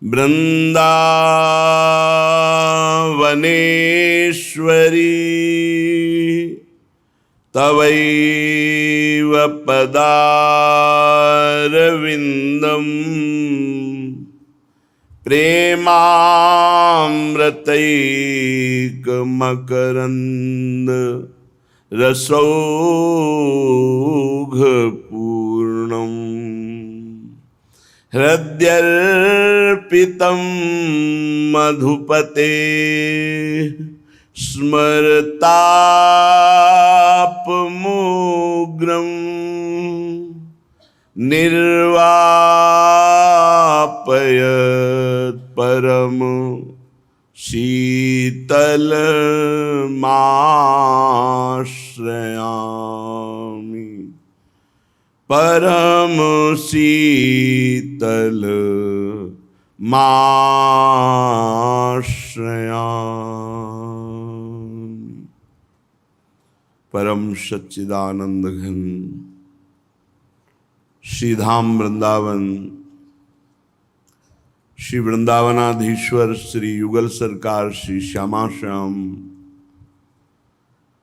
वृंदावनेश्वरी तवैव पदारविंदम प्रेमामृतैकमकरंद रसौघपूर्णम् हृद्यर्पितं मधुपते स्मरतापमुग्रं निर्वापयत् परम शीतलमाश्रयामि परम शीतल माश्रयामि। परम सच्चिदानंद घन श्रीधाम वृंदावन, श्री वृंदावनाधीश्वर श्री युगल सरकार श्री श्यामा श्याम,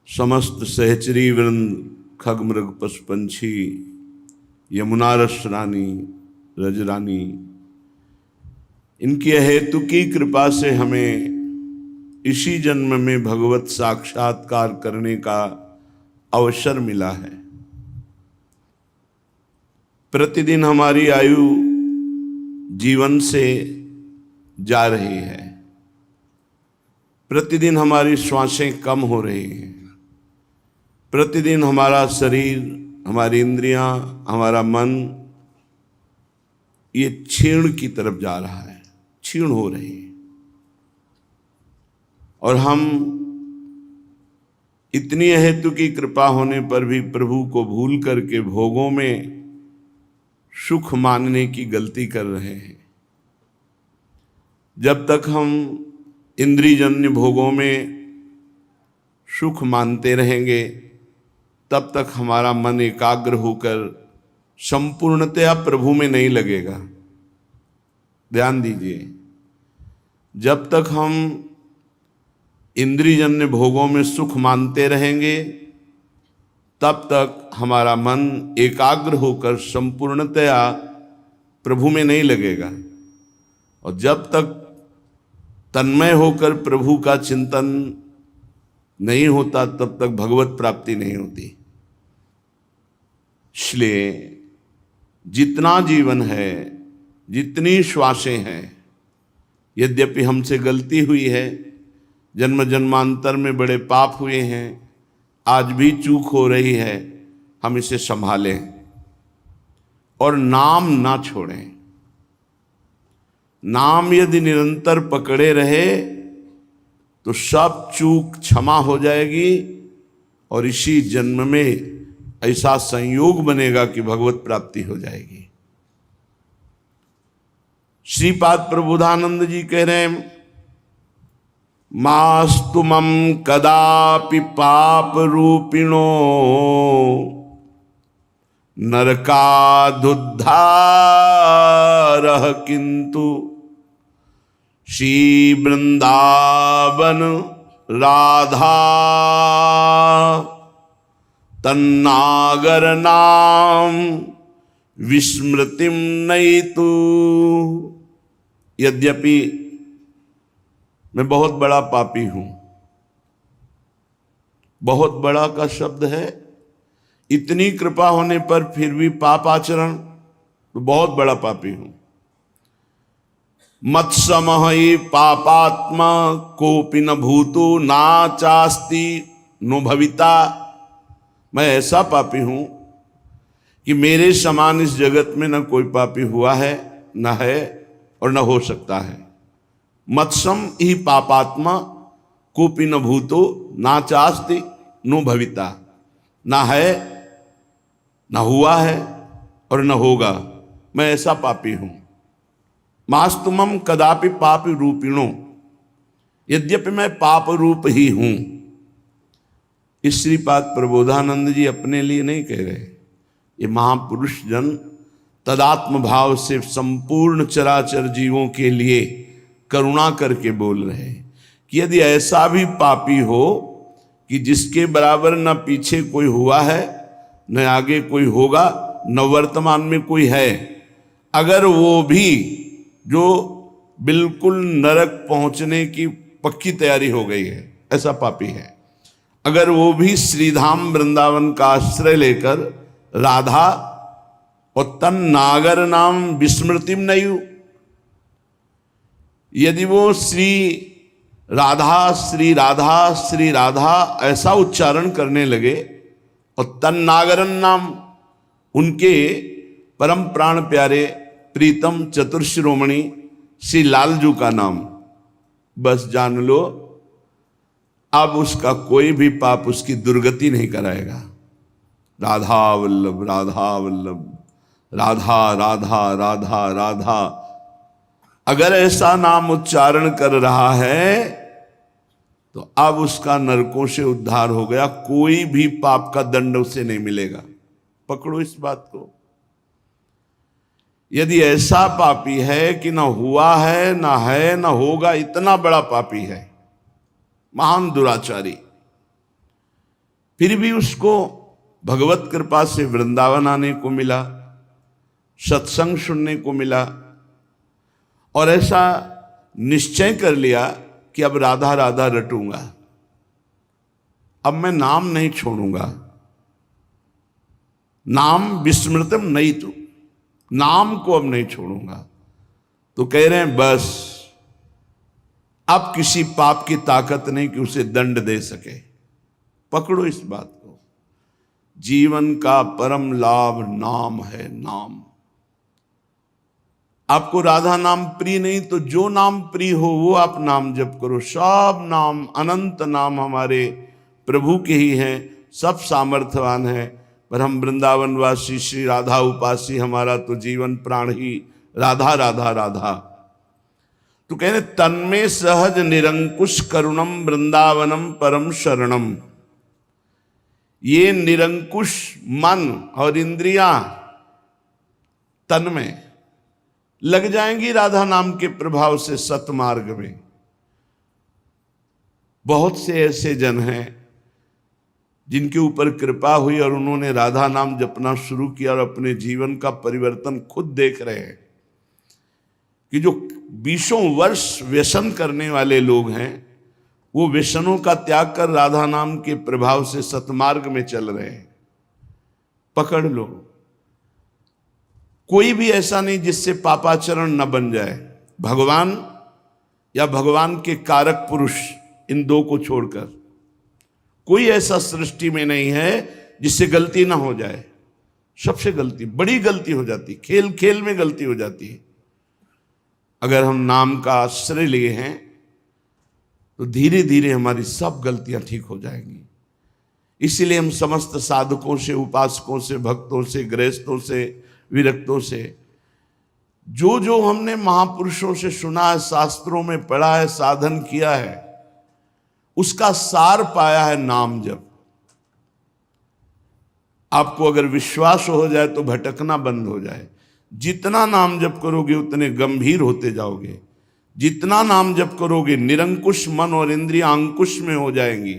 समस्त सहचरी वृंद, खगमृग पशुपंछी, यमुना रस रानी, रजरानी, इनकी हेतु की कृपा से हमें इसी जन्म में भगवत साक्षात्कार करने का अवसर मिला है। प्रतिदिन हमारी आयु जीवन से जा रही है, प्रतिदिन हमारी श्वासें कम हो रही हैं, प्रतिदिन हमारा शरीर, हमारी इंद्रियां, हमारा मन ये क्षीण की तरफ जा रहा है, क्षीण हो रही है। और हम इतनी हेतु की कृपा होने पर भी प्रभु को भूल करके भोगों में सुख मानने की गलती कर रहे हैं। जब तक हम इंद्रियजन्य भोगों में सुख मानते रहेंगे तब तक हमारा मन एकाग्र होकर संपूर्णतया प्रभु में नहीं लगेगा। ध्यान दीजिए, जब तक हम इंद्रियजन्य भोगों में सुख मानते रहेंगे तब तक हमारा मन एकाग्र होकर संपूर्णतया प्रभु में नहीं लगेगा। और जब तक तन्मय होकर प्रभु का चिंतन नहीं होता तब तक भगवत प्राप्ति नहीं होती। इसलिए जितना जीवन है, जितनी श्वासें हैं, यद्यपि हमसे गलती हुई है, जन्म जन्मांतर में बड़े पाप हुए हैं, आज भी चूक हो रही है, हम इसे संभालें और नाम ना छोड़ें। नाम यदि निरंतर पकड़े रहे तो सब चूक क्षमा हो जाएगी और इसी जन्म में ऐसा संयोग बनेगा कि भगवत प्राप्ति हो जाएगी। श्रीपाद प्रबोधानंद जी कह रहे हैं, मास्तु मम कदापि पाप रूपिणो नरकादुद्धारः किंतु श्री वृंदावन राधा तन्नागर नाम विस्मृतिम नयितु। यद्यपि मैं बहुत बड़ा पापी हूं, बहुत बड़ा का शब्द है, इतनी कृपा होने पर फिर भी पाप आचरण, तो बहुत बड़ा पापी हूं। मत्समहि पापात्मा कोपि न भूतो ना चास्ति नो भविता। मैं ऐसा पापी हूं कि मेरे समान इस जगत में न कोई पापी हुआ है, न है और न हो सकता है। मत्सम ही पापात्मा कोपि न भूतो ना चास्ति नो भविता। ना है, न हुआ है और न होगा। मैं ऐसा पापी हूं। मास्तुमम कदापि पाप रूपिणो, यद्यपि मैं पाप रूप ही हूं। इस श्रीपाद प्रबोधानंद जी अपने लिए नहीं कह रहे, ये महापुरुष जन तदात्म भाव से संपूर्ण चराचर जीवों के लिए करुणा करके बोल रहे हैं कि यदि ऐसा भी पापी हो कि जिसके बराबर न पीछे कोई हुआ है, न आगे कोई होगा, न वर्तमान में कोई है, अगर वो भी जो बिल्कुल नरक पहुंचने की पक्की तैयारी हो गई है, ऐसा पापी है, अगर वो भी श्रीधाम वृंदावन का आश्रय लेकर राधा और तन नागर नाम विस्मृतिम नयु, यदि वो श्री राधा श्री राधा श्री राधा ऐसा उच्चारण करने लगे और तन नागरन नाम, उनके परम प्राण प्यारे प्रीतम चतुर्शिरोमणि श्री लालजू का नाम, बस जान लो अब उसका कोई भी पाप उसकी दुर्गति नहीं कराएगा। राधा वल्लभ राधा वल्लभ, राधा राधा राधा राधा, अगर ऐसा नाम उच्चारण कर रहा है तो अब उसका नरकों से उद्धार हो गया, कोई भी पाप का दंड उसे नहीं मिलेगा। पकड़ो इस बात को। यदि ऐसा पापी है कि ना हुआ है ना होगा, इतना बड़ा पापी है, महान दुराचारी, फिर भी उसको भगवत कृपा से वृंदावन आने को मिला, सत्संग सुनने को मिला, और ऐसा निश्चय कर लिया कि अब राधा राधा रटूंगा, अब मैं नाम नहीं छोड़ूंगा, नाम विस्मृतम नहीं, तो नाम को अब नहीं छोड़ूंगा। तो कह रहे हैं बस अब किसी पाप की ताकत नहीं कि उसे दंड दे सके। पकड़ो इस बात को। जीवन का परम लाभ नाम है, नाम। आपको राधा नाम प्रिय नहीं तो जो नाम प्रिय हो वो आप नाम जप करो। सब नाम, अनंत नाम हमारे प्रभु के ही हैं, सब सामर्थ्यवान हैं, पर हम वृंदावनवासी श्री राधा उपासी, हमारा तो जीवन प्राण ही राधा राधा राधा। तो कहने तन्मे सहज निरंकुश करुणम वृंदावनम परम शरणम। ये निरंकुश मन और इंद्रियां तन में लग जाएंगी राधा नाम के प्रभाव से सतमार्ग में। बहुत से ऐसे जन हैं जिनके ऊपर कृपा हुई और उन्होंने राधा नाम जपना शुरू किया और अपने जीवन का परिवर्तन खुद देख रहे हैं कि जो 20 वर्ष व्यसन करने वाले लोग हैं वो व्यसनों का त्याग कर राधा नाम के प्रभाव से सतमार्ग में चल रहे हैं। पकड़ लो। कोई भी ऐसा नहीं जिससे पापाचरण न बन जाए। भगवान या भगवान के कारक पुरुष, इन दो को छोड़कर कोई ऐसा सृष्टि में नहीं है जिससे गलती ना हो जाए। सबसे गलती, बड़ी गलती हो जाती, खेल खेल में गलती हो जाती है। अगर हम नाम का आश्रय लिए हैं तो धीरे धीरे हमारी सब गलतियां ठीक हो जाएंगी। इसीलिए हम समस्त साधकों से, उपासकों से, भक्तों से, गृहस्थों से, विरक्तों से, जो जो हमने महापुरुषों से सुना है, शास्त्रों में पढ़ा है, साधन किया है, उसका सार पाया है नाम जप। आपको अगर विश्वास हो जाए तो भटकना बंद हो जाए। जितना नाम जप करोगे उतने गंभीर होते जाओगे। जितना नाम जप करोगे निरंकुश मन और इंद्रियां अंकुश में हो जाएंगी।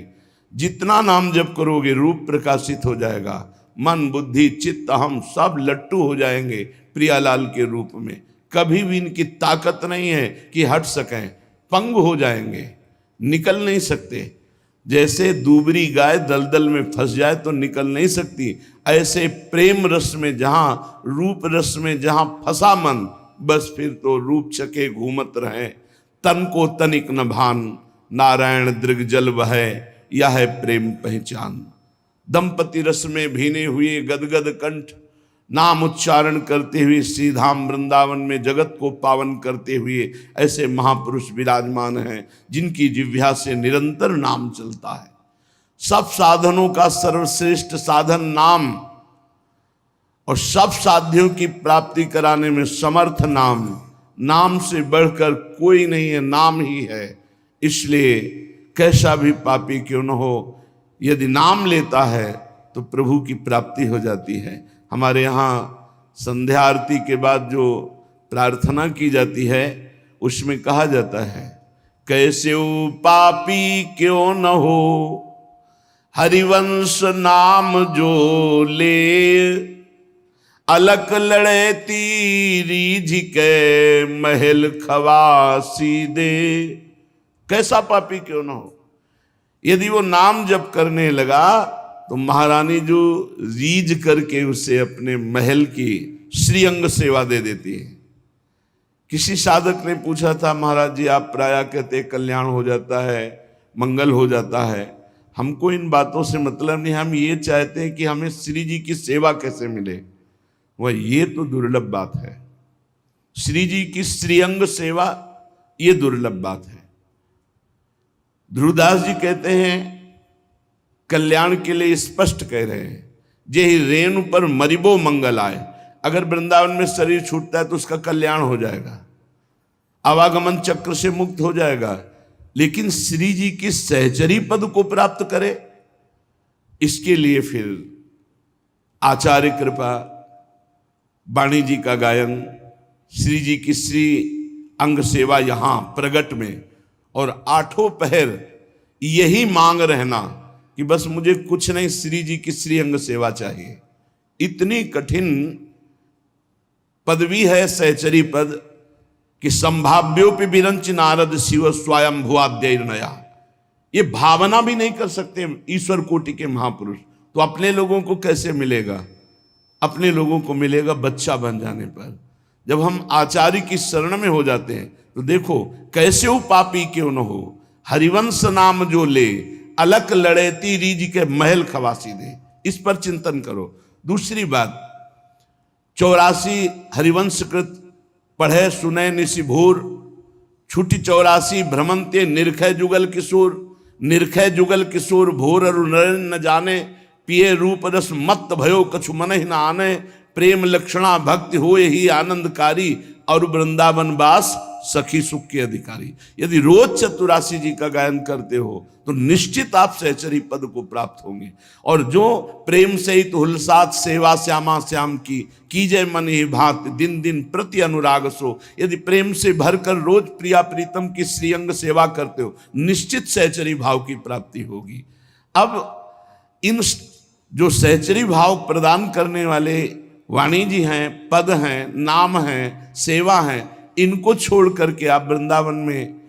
जितना नाम जप करोगे रूप प्रकाशित हो जाएगा। मन, बुद्धि, चित्त, हम सब लट्टू हो जाएंगे प्रियालाल के रूप में। कभी भी इनकी ताकत नहीं है कि हट सकें, पंग हो जाएंगे, निकल नहीं सकते। जैसे दूबरी गाय दलदल में फंस जाए तो निकल नहीं सकती, ऐसे प्रेम रस में, जहां रूप रस में जहां फंसा मन, बस फिर तो रूप छके घूमत रहे। तन को तनिक न भान, नारायण दृग जल बहै, यह है प्रेम पहचान। दंपति रस में भीने हुए गदगद कंठ, नाम उच्चारण करते हुए श्रीधाम वृंदावन में जगत को पावन करते हुए ऐसे महापुरुष विराजमान हैं जिनकी जिह्वा से निरंतर नाम चलता है। सब साधनों का सर्वश्रेष्ठ साधन नाम, और सब साध्यों की प्राप्ति कराने में समर्थ नाम। नाम से बढ़कर कोई नहीं है, नाम ही है। इसलिए कैसा भी पापी क्यों न हो, यदि नाम लेता है तो प्रभु की प्राप्ति हो जाती है। हमारे यहाँ संध्या आरती के बाद जो प्रार्थना की जाती है उसमें कहा जाता है, कैसे पापी क्यों न हो हरिवंश नाम जो ले, अलक लड़े तीरीझ के महल खवासी दे। कैसा पापी क्यों न हो, यदि वो नाम जप करने लगा तो महारानी जो रीझ करके उसे अपने महल की श्रीअंग सेवा दे देती है। किसी साधक ने पूछा था, महाराज जी आप प्रायः कहते कल्याण हो जाता है, मंगल हो जाता है, हमको इन बातों से मतलब नहीं, हम ये चाहते हैं कि हमें श्री जी की सेवा कैसे मिले। वह ये तो दुर्लभ बात है, श्री जी की श्रीअंग सेवा ये दुर्लभ बात है। ध्रुवदास जी कहते हैं, कल्याण के लिए स्पष्ट कह रहे हैं, जे ही रेणु पर मरिबो मंगल आए। अगर वृंदावन में शरीर छूटता है तो उसका कल्याण हो जाएगा, आवागमन चक्र से मुक्त हो जाएगा, लेकिन श्री जी की सहचरी पद को प्राप्त करे, इसके लिए फिर आचार्य कृपा, वाणी जी का गायन, श्री जी की श्री अंग सेवा यहां प्रगट में, और आठों पहर यही मांग रहना कि बस मुझे कुछ नहीं, श्री जी की श्री अंग सेवा चाहिए। इतनी कठिन पदवी है सहचरी पद कि संभाव्योपि विरंच नारद शिव स्वयं भुआद्यर्नया। ये भावना भी नहीं कर सकते ईश्वर कोटि के महापुरुष, तो अपने लोगों को कैसे मिलेगा? अपने लोगों को मिलेगा बच्चा बन जाने पर। जब हम आचार्य की शरण में हो जाते हैं तो देखो, कैसे वो पापी क्यों न हो हरिवंश नाम जो ले, अलक लड़ेती रीझ के महल खवासी दे। इस पर चिंतन करो। दूसरी बात, 84 हरिवंश कृत पढ़े सुने निशिभूर, छुटी 84 भ्रमंते निरखय जुगल किशोर। निरखय जुगल किशोर भोर अरु नर न जाने, पिए रूप रस मत भयो कछु मन ही न आने। प्रेम लक्षणा भक्ति हो ही आनंदकारी, और वृंदावन वास सखी सुख के अधिकारी। यदि रोज 84 जी का गायन करते हो तो निश्चित आप सहचरी पद को प्राप्त होंगे। और जो प्रेम सहित हुलसात सेवा श्यामा श्याम की जय मन ही भात, दिन दिन प्रति अनुराग सो। यदि प्रेम से भरकर रोज प्रिया प्रीतम की श्रीअंग सेवा करते हो, निश्चित सहचरी भाव की प्राप्ति होगी। अब इन जो सहचरी भाव प्रदान करने वाले वाणी जी हैं, पद हैं, नाम हैं, सेवा हैं, इनको छोड़ करके आप वृंदावन में,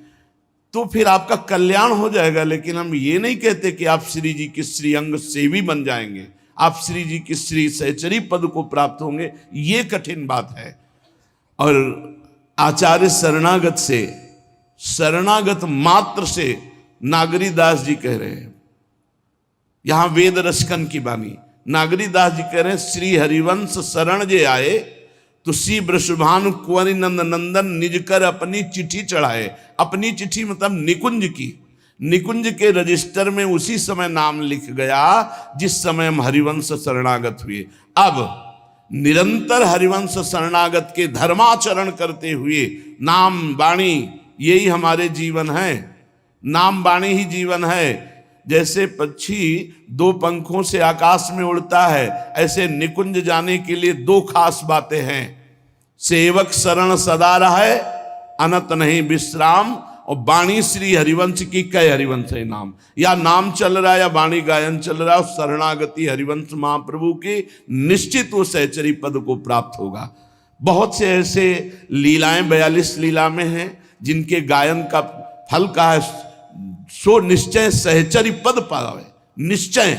तो फिर आपका कल्याण हो जाएगा। लेकिन हम ये नहीं कहते कि आप श्री जी की श्रीअंग सेवी बन जाएंगे, आप श्री जी की श्री सहचरी पद को प्राप्त होंगे, ये कठिन बात है। और आचार्य शरणागत से, शरणागत मात्र से नागरीदास जी कह रहे हैं, यहां वेद रसकन की बानी, नागरीदास जी कह रहे हैं, श्री हरिवंश शरण जे आए, तो सी वृषभानु कुंवरी नंद नंदन निज कर अपनी चिट्ठी चढ़ाए। अपनी चिट्ठी मतलब निकुंज की, निकुंज के रजिस्टर में उसी समय नाम लिख गया जिस समय हम हरिवंश शरणागत हुए। अब निरंतर हरिवंश शरणागत के धर्माचरण करते हुए नाम वाणी यही हमारे जीवन है, नाम वाणी ही जीवन है। जैसे पक्षी 2 पंखों से आकाश में उड़ता है, ऐसे निकुंज जाने के लिए 2 खास बातें हैं, सेवक शरण सदा रहे, अनत नहीं विश्राम, और वाणी श्री हरिवंश की कई हरिवंश है नाम। या नाम चल रहा है या वाणी गायन चल रहा है, शरणागति हरिवंश महाप्रभु की, निश्चित वो सहचरी पद को प्राप्त होगा। बहुत से ऐसे लीलाएं 42 लीला में हैं जिनके गायन का फल का है, सो निश्चय सहचरी पद पावे, निश्चय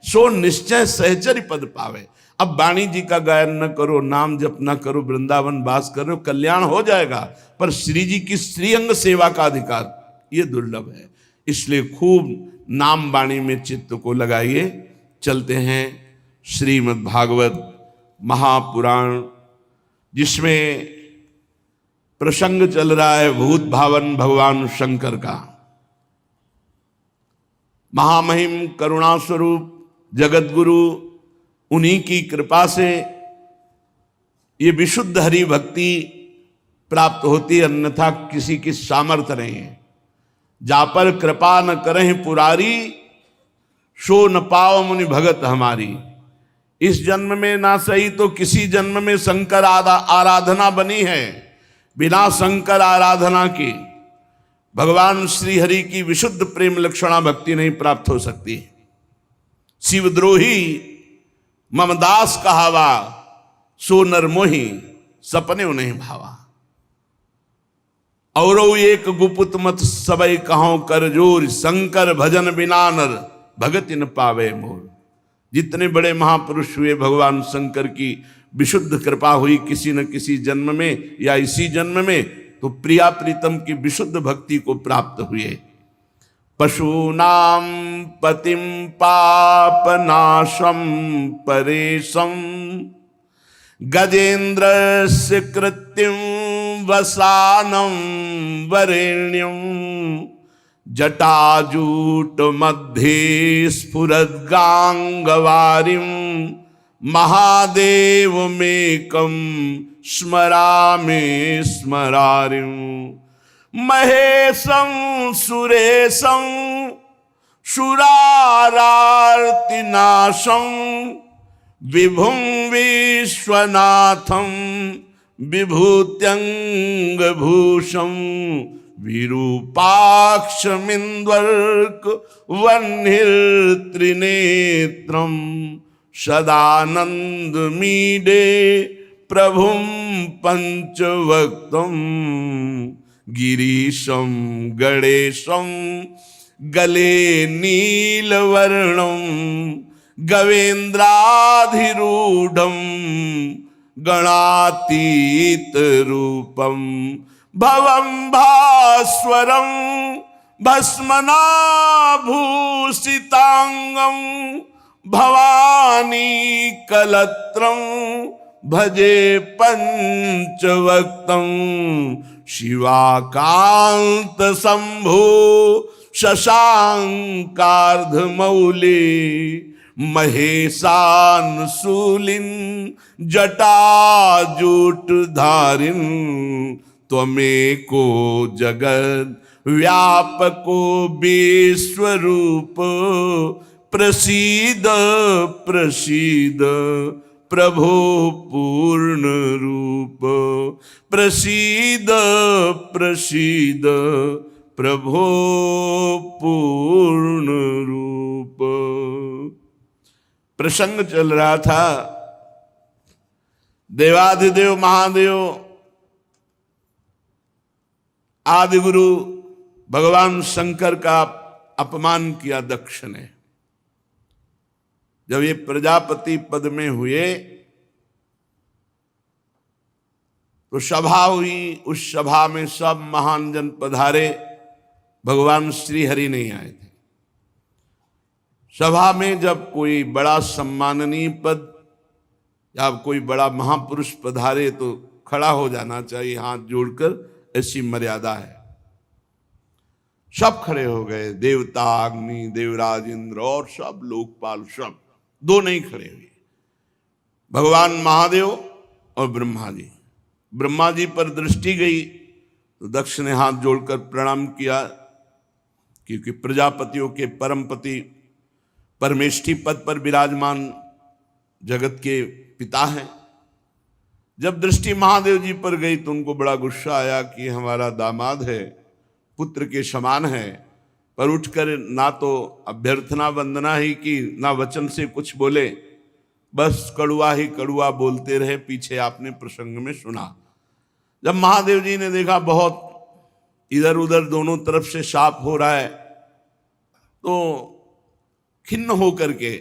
सो निश्चय सहचरी पद पावे। अब वाणी जी का गायन न करो, नाम जप न करो, वृंदावन वास करो, कल्याण हो जाएगा, पर श्री जी की श्रीअंग सेवा का अधिकार ये दुर्लभ है। इसलिए खूब नाम वाणी में चित्त को लगाइए। चलते हैं श्रीमद् भागवत महापुराण, जिसमें प्रसंग चल रहा है भूत भावन भगवान शंकर का। महामहिम करुणा स्वरूप जगत गुरु, उन्हीं की कृपा से ये विशुद्ध हरि भक्ति प्राप्त होती, अन्यथा किसी की सामर्थ्य नहीं है। जा पर कृपा न करें पुरारी, सो न पाओ मुनि भगत हमारी। इस जन्म में ना सही तो किसी जन्म में शंकर आराधना बनी है। बिना शंकर आराधना के भगवान श्री हरि की विशुद्ध प्रेम लक्षणा भक्ति नहीं प्राप्त हो सकती। शिवद्रोही ममदास कहावा, सो नर मोही सपने नहीं भावा। और एक गुपुत मत सबई कहो कर जोर, शंकर भजन बिना नर भगति न पावे मोर। जितने बड़े महापुरुष हुए भगवान शंकर की विशुद्ध कृपा हुई किसी न किसी जन्म में या इसी जन्म में, तो प्रिया प्रीतम की विशुद्ध भक्ति को प्राप्त हुए। पशूनाम पतिम पापनाशम परेशम, गजेंद्र से कृत्युम वसानम वरेण्यम, जटाजूट मध्य स्फुरद्गांगवारिम, महादेव मेकम स्मरामि स्मरारिम। महेशं सुरेशं सुरारार्तिनाशं, विभुं विश्वनाथं विभूत्यंगभूषं, विरूपाक्षमिन्द्वर्क वह्निर्त्रिनेत्रं, सदानन्दमीडे प्रभुं पंचवक्त्रं, गिरीशं गणेशं गले नीलवर्णं, गवेन्द्राधिरूढं गणातीत रूपं, भवं भास्वरं भस्मनाभूषितांगं, भवानी कलत्रं भजे पंचवक्त्रं, शिवाकांत शंभो शशांकार्धमौले, महेशानशूलिन जटाजूटधारिन, त्वमेको जगद व्यापको विश्वरूप, प्रसीद प्रसीद प्रभो पूर्ण रूप, प्रसीद प्रसीद प्रभो पूर्ण रूप। प्रसंग चल रहा था, देवाधिदेव महादेव आदि गुरु भगवान शंकर का अपमान किया दक्ष ने। जब ये प्रजापति पद में हुए तो सभा हुई, उस सभा में सब महान जन पधारे, भगवान श्री हरि नहीं आए थे। सभा में जब कोई बड़ा सम्माननीय पद या कोई बड़ा महापुरुष पधारे तो खड़ा हो जाना चाहिए हाथ जोड़कर, ऐसी मर्यादा है। सब खड़े हो गए, देवता, अग्नि, देवराज इंद्र और सब लोकपाल, सब। दो नहीं खड़े हुए, भगवान महादेव और ब्रह्मा जी। ब्रह्मा जी पर दृष्टि गई तो दक्ष ने हाथ जोड़कर प्रणाम किया, क्योंकि प्रजापतियों के परमपति परमेष्ठी पद पर विराजमान जगत के पिता हैं। जब दृष्टि महादेव जी पर गई तो उनको बड़ा गुस्सा आया कि हमारा दामाद है, पुत्र के समान है, पर उठकर ना तो अभ्यर्थना वंदना ही की, ना वचन से कुछ बोले, बस कड़ुआ ही कड़ुआ बोलते रहे। पीछे आपने प्रसंग में सुना। जब महादेव जी ने देखा बहुत इधर उधर दोनों तरफ से शाप हो रहा है, तो खिन्न होकर के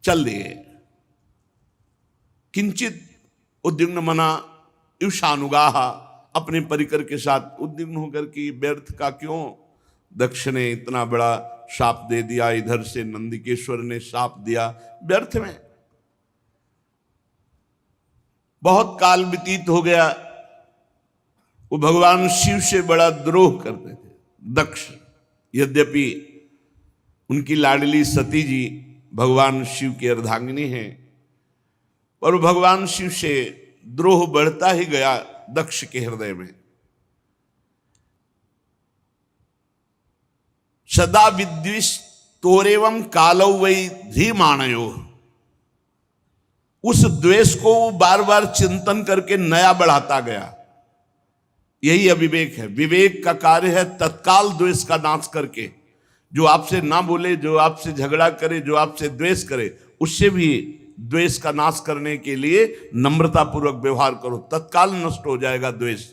चल दिए। किंचित उद्विग्न मना ईशानुगाह, अपने परिकर के साथ उद्विग्न होकर कि व्यर्थ का क्यों दक्ष ने इतना बड़ा शाप दे दिया, इधर से नंदिकेश्वर ने शाप दिया, व्यर्थ में। बहुत काल व्यतीत हो गया। वो भगवान शिव से बड़ा द्रोह करते थे दक्ष। यद्यपि उनकी लाडली सती जी भगवान शिव की अर्धांगिनी हैं, पर भगवान शिव से द्रोह बढ़ता ही गया दक्ष के हृदय में। सदा विद्विष तोरेवम कालौ वै धीमानयो, उस द्वेष को वो बार बार चिंतन करके नया बढ़ाता गया। यही अविवेक है। विवेक का कार्य है तत्काल द्वेष का नाश करके, जो आपसे ना बोले, जो आपसे झगड़ा करे, जो आपसे द्वेष करे, उससे भी द्वेष का नाश करने के लिए नम्रता पूर्वक व्यवहार करो, तत्काल नष्ट हो जाएगा द्वेष।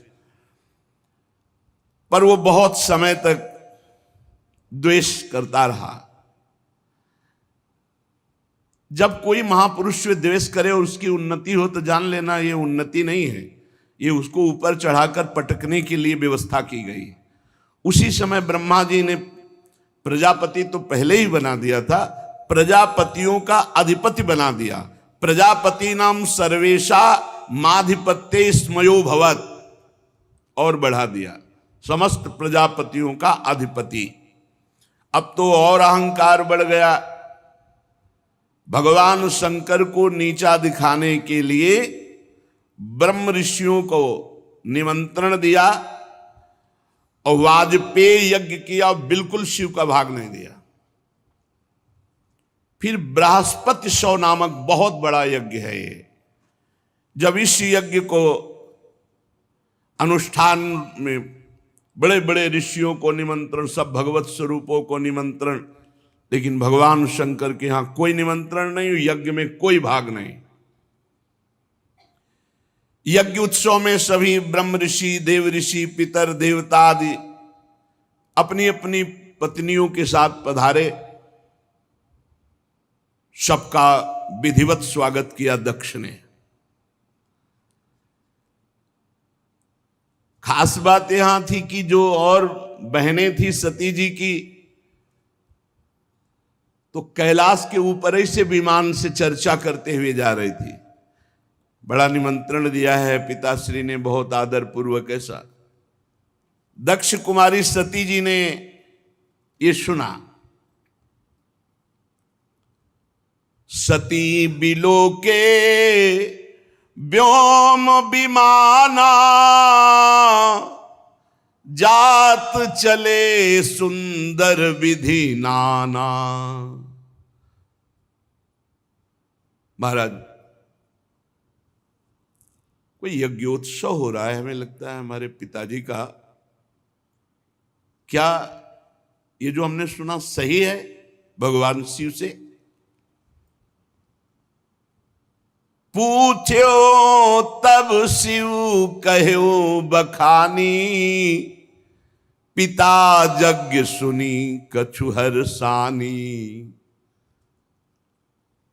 पर वो बहुत समय तक द्वेष करता रहा। जब कोई महापुरुष से द्वेष करे और उसकी उन्नति हो तो जान लेना ये उन्नति नहीं है, ये उसको ऊपर चढ़ाकर पटकने के लिए व्यवस्था की गई। उसी समय ब्रह्मा जी ने प्रजापति तो पहले ही बना दिया था, प्रजापतियों का अधिपति बना दिया। प्रजापति नाम सर्वेशा माधिपत्य स्मयो भवत, और बढ़ा दिया, समस्त प्रजापतियों का अधिपति। अब तो और अहंकार बढ़ गया। भगवान शंकर को नीचा दिखाने के लिए ब्रह्म ऋषियों को निमंत्रण दिया और वाजपेयी यज्ञ किया, बिल्कुल शिव का भाग नहीं दिया। फिर बृहस्पति शौ नामक बहुत बड़ा यज्ञ है ये। जब इस यज्ञ को अनुष्ठान में बड़े बड़े ऋषियों को निमंत्रण, सब भगवत स्वरूपों को निमंत्रण, लेकिन भगवान शंकर के यहां कोई निमंत्रण नहीं, यज्ञ में कोई भाग नहीं। यज्ञ उत्सव में सभी ब्रह्म ऋषि, देव ऋषि, पितर, देवता आदि अपनी अपनी पत्नियों के साथ पधारे। सबका विधिवत स्वागत किया दक्ष ने। खास बात यहां थी कि जो और बहनें थी सती जी की, तो कैलाश के ऊपर ही से विमान से चर्चा करते हुए जा रही थी। बड़ा निमंत्रण दिया है पिताश्री ने, बहुत आदर पूर्वक। ऐसा दक्ष कुमारी सती जी ने ये सुना। सती बिलोके व्योम विमाना, जात चले सुंदर विधि नाना। महाराज, कोई यज्ञोत्सव हो रहा है, हमें लगता है हमारे पिताजी का। क्या ये जो हमने सुना सही है भगवान शिव से? पूछो तब शिव कहो बखानी, पिता यज्ञ सुनी कछु हर्षानी।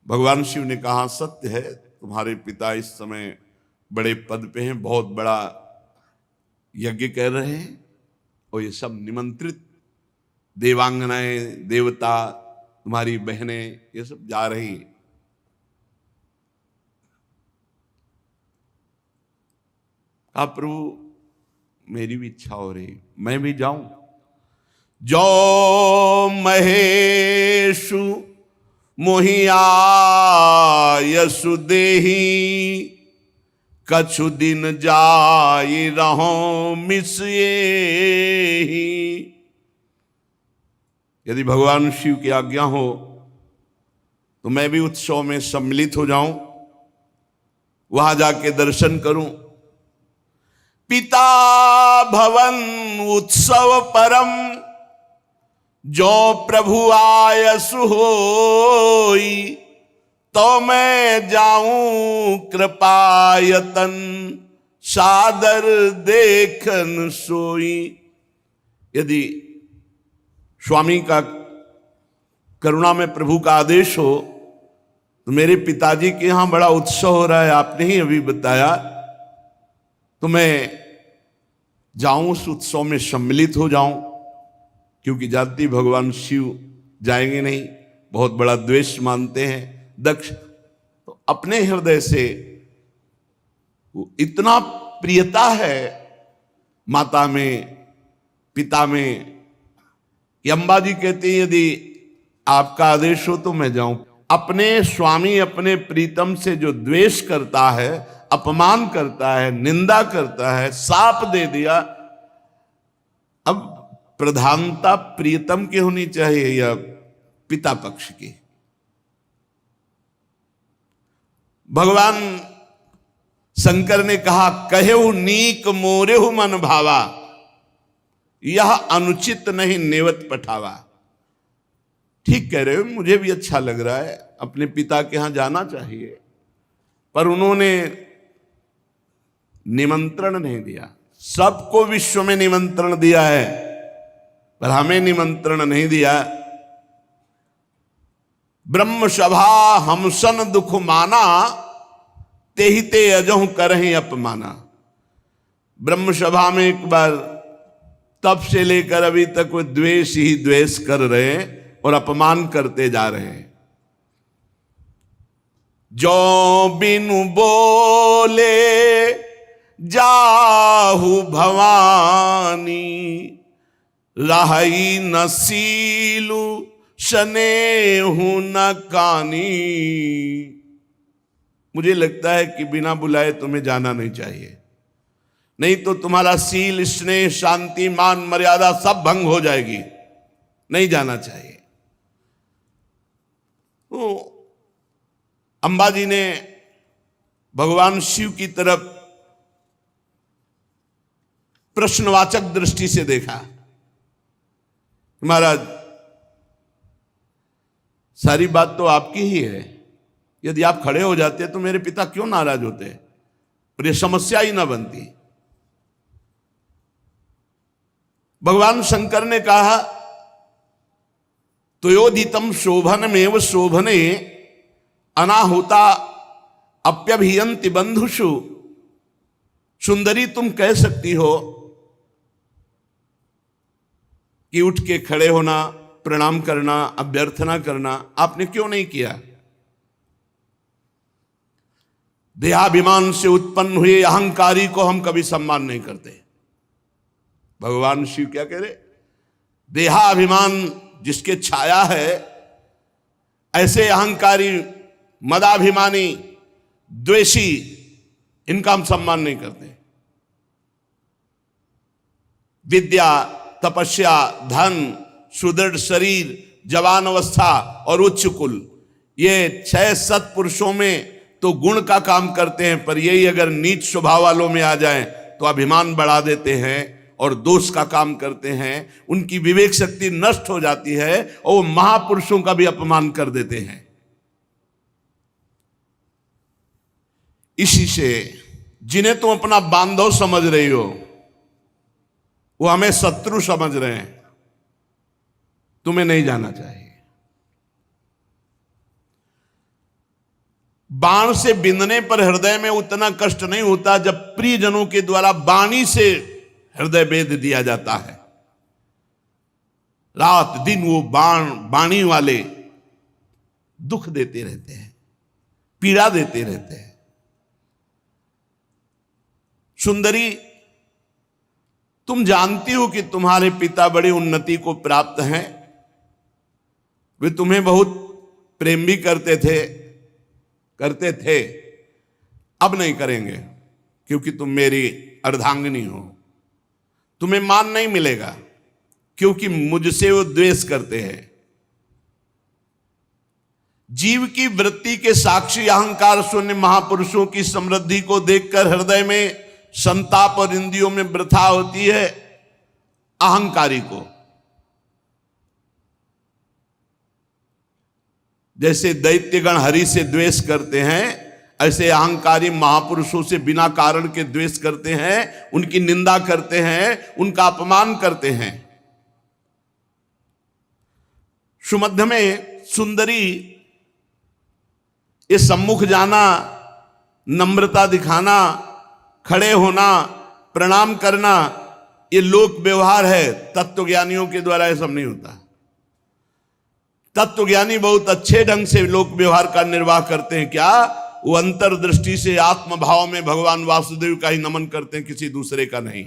भगवान शिव ने कहा, सत्य है, तुम्हारे पिता इस समय बड़े पद पे हैं, बहुत बड़ा यज्ञ कर रहे हैं, और ये सब निमंत्रित देवांगनाएं, देवता, तुम्हारी बहनें, ये सब जा रही हैं। कहा, प्रभु मेरी भी इच्छा हो रही, मैं भी जाऊं। जो महेशु मोहिया यसु देही, कछु दिन जाई रहो मिसिए। यदि भगवान शिव की आज्ञा हो तो मैं भी उत्सव में सम्मिलित हो जाऊं, वहां जाके दर्शन करूं। पिता भवन उत्सव परम, जो प्रभु आयसु होई, तो मैं जाऊं कृपायतन, सादर देखन सोई। यदि स्वामी का करुणा में प्रभु का आदेश हो तो मेरे पिताजी के यहां बड़ा उत्सव हो रहा है, आपने ही अभी बताया, तो मैं जाऊं, उस उत्सव में सम्मिलित हो जाऊं। क्योंकि जानती भगवान शिव जाएंगे नहीं, बहुत बड़ा द्वेष मानते हैं दक्ष। तो अपने हृदय से इतना प्रियता है माता में, पिता में, कि अम्बा जी कहती है यदि आपका आदेश हो तो मैं जाऊं। अपने स्वामी, अपने प्रीतम से जो द्वेष करता है, अपमान करता है, निंदा करता है, साप दे दिया, अब प्रधानता प्रीतम की होनी चाहिए या पिता पक्ष की? भगवान शंकर ने कहा, कहेहु नीक मोरेहु मन भावा, यह अनुचित नहीं नेवत पठावा। ठीक कह रहे हो, मुझे भी अच्छा लग रहा है, अपने पिता के यहां जाना चाहिए, पर उन्होंने निमंत्रण नहीं दिया। सबको विश्व में निमंत्रण दिया है, पर हमें निमंत्रण नहीं दिया। ब्रह्म सभा हमसन दुख माना, तेहि ते अजहु करहि अपमाना। ब्रह्म सभा में एक बार तब से लेकर अभी तक वो द्वेष ही द्वेष कर रहे हैं और अपमान करते जा रहे हैं। जो बिनु बोले जाहु भवानी, राही न सीलु स्नेहु न कानी। मुझे लगता है कि बिना बुलाए तुम्हें जाना नहीं चाहिए, नहीं तो तुम्हारा सील, स्नेह, शांति, मान, मर्यादा सब भंग हो जाएगी। नहीं जाना चाहिए। तो अंबाजी ने भगवान शिव की तरफ प्रश्नवाचक दृष्टि से देखा। महाराज, सारी बात तो आपकी ही है, यदि आप खड़े हो जाते तो मेरे पिता क्यों नाराज होते, और ये समस्या ही ना बनती। भगवान शंकर ने कहा, त्वयोदितम शोभनमेव शोभने, अनाहुता अप्यभियंति बंधुषु। सुंदरी, तुम कह सकती हो कि उठ के खड़े होना, प्रणाम करना, अभ्यर्थना करना, आपने क्यों नहीं किया? देहाभिमान से उत्पन्न हुए अहंकारी को हम कभी सम्मान नहीं करते। भगवान शिव क्या कह रहे? देहाभिमान जिसके छाया है, ऐसे अहंकारी, मदाभिमानी, द्वेषी, इनका हम सम्मान नहीं करते। विद्या, तपस्या, धन, सुदृढ़ शरीर, जवान अवस्था और उच्च कुल, ये 6 सत्पुरुषों में तो गुण का काम करते हैं, पर यही अगर नीच स्वभाव वालों में आ जाएं तो अभिमान बढ़ा देते हैं और दोष का काम करते हैं। उनकी विवेक शक्ति नष्ट हो जाती है और वो महापुरुषों का भी अपमान कर देते हैं। इसी से जिन्हें तुम अपना बांधव समझ रही हो, वो हमें शत्रु समझ रहे हैं। तुम्हें नहीं जाना चाहिए। बाण से बिंदने पर हृदय में उतना कष्ट नहीं होता जब प्रियजनों के द्वारा बाणी से हृदय भेद दिया जाता है। रात दिन वो बाणी वाले दुख देते रहते हैं, पीड़ा देते रहते हैं। सुंदरी, तुम जानती हो कि तुम्हारे पिता बड़ी उन्नति को प्राप्त हैं। वे तुम्हें बहुत प्रेम भी करते थे, अब नहीं करेंगे, क्योंकि तुम मेरी अर्धांगिनी हो। तुम्हें मान नहीं मिलेगा, क्योंकि मुझसे वो द्वेष करते हैं। जीव की वृत्ति के साक्षी अहंकार शून्य महापुरुषों की समृद्धि को देखकर हृदय में संताप और इंद्रियों में वृथा होती है अहंकारी को। जैसे दैत्यगण हरि से द्वेष करते हैं, ऐसे अहंकारी महापुरुषों से बिना कारण के द्वेष करते हैं, उनकी निंदा करते हैं, उनका अपमान करते हैं। सुमध्य में सुंदरी, ये सम्मुख जाना, नम्रता दिखाना, खड़े होना, प्रणाम करना, ये लोक व्यवहार है। तत्वज्ञानियों के द्वारा ये सब नहीं होता। तत्वज्ञानी बहुत अच्छे ढंग से लोक व्यवहार का निर्वाह करते हैं। क्या? वो अंतर्दृष्टि से आत्मभाव में भगवान वासुदेव का ही नमन करते हैं, किसी दूसरे का नहीं।